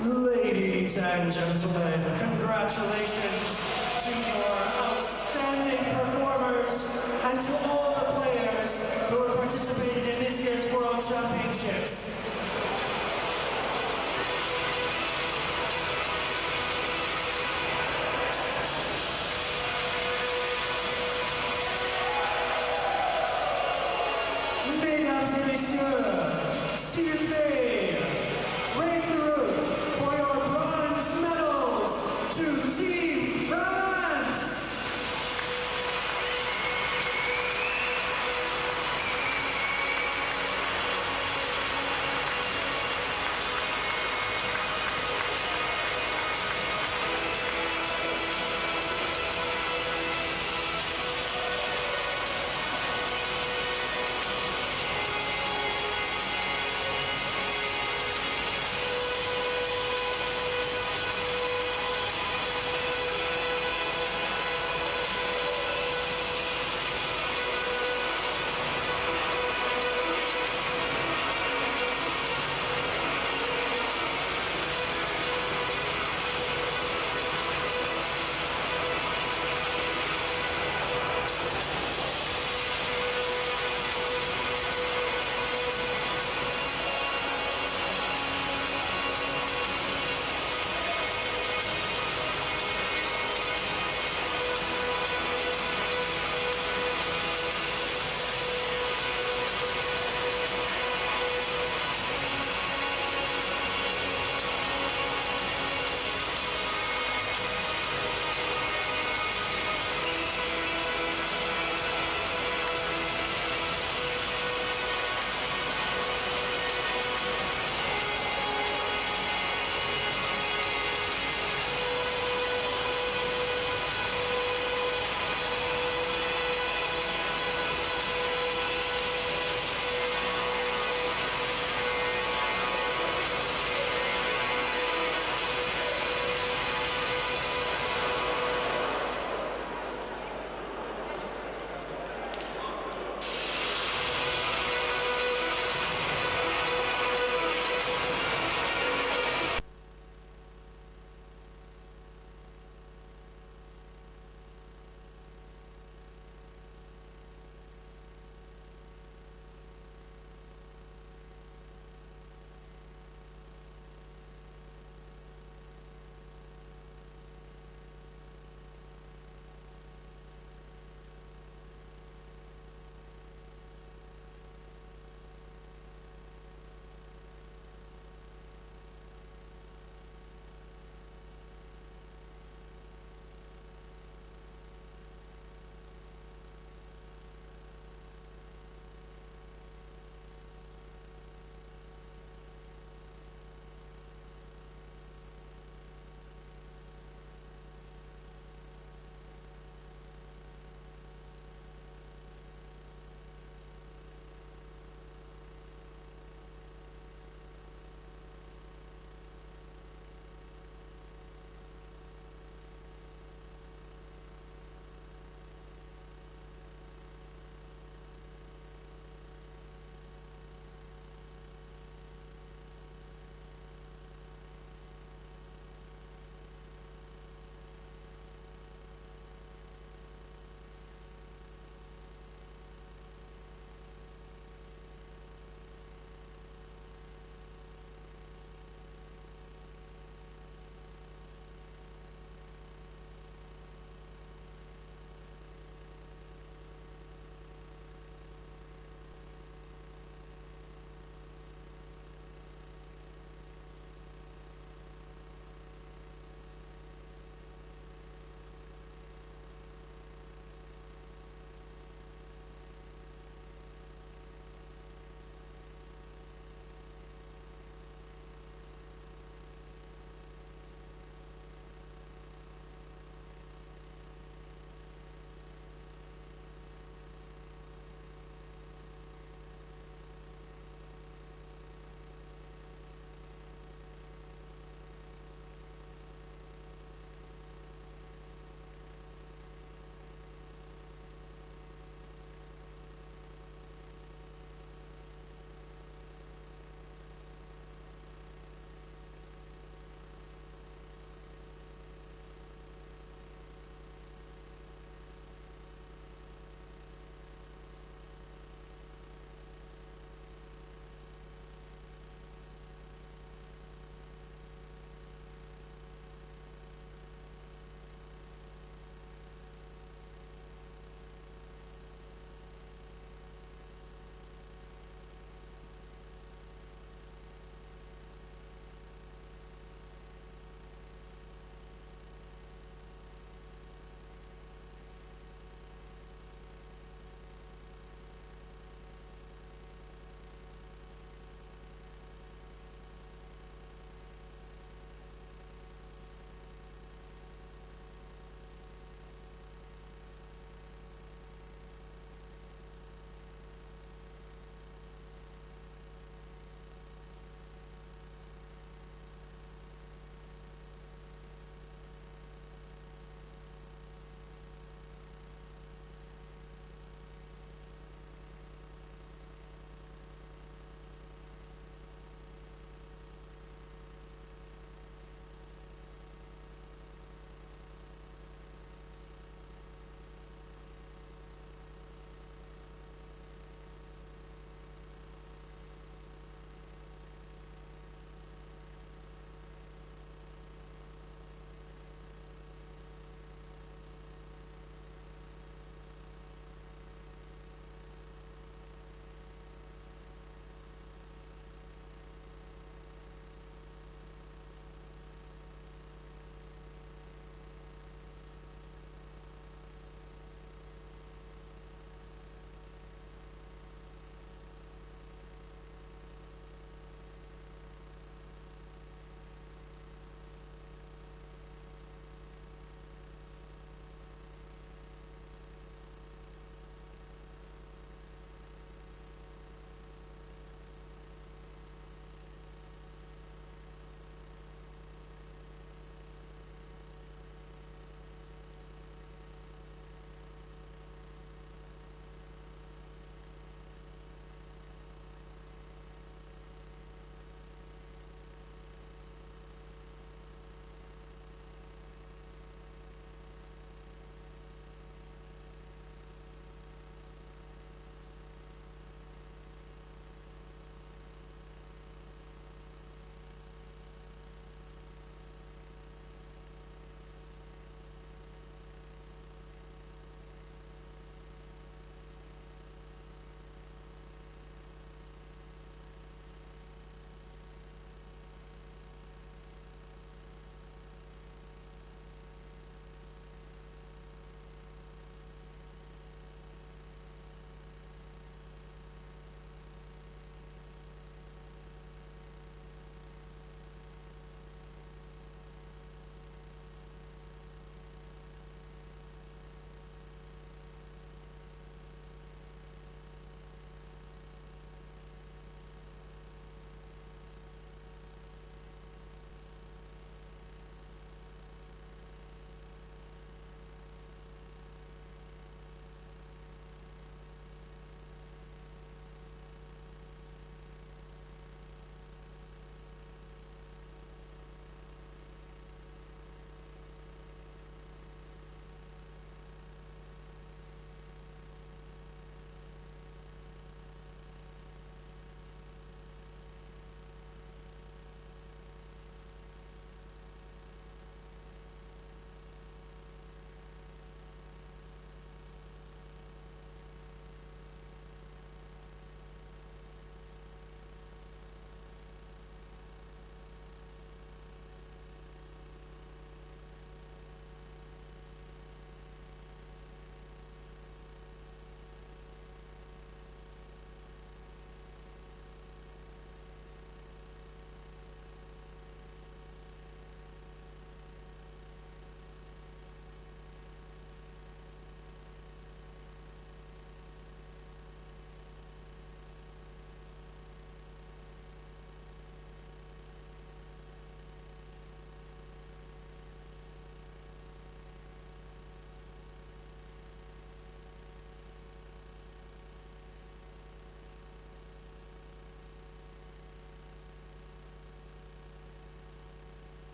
Ladies and gentlemen, congratulations to your outstanding performers and to all the players who have participated in this year's World Championships. Mesdames et messieurs, s'il vous plaît, raise the roof for your bronze medals to Team France!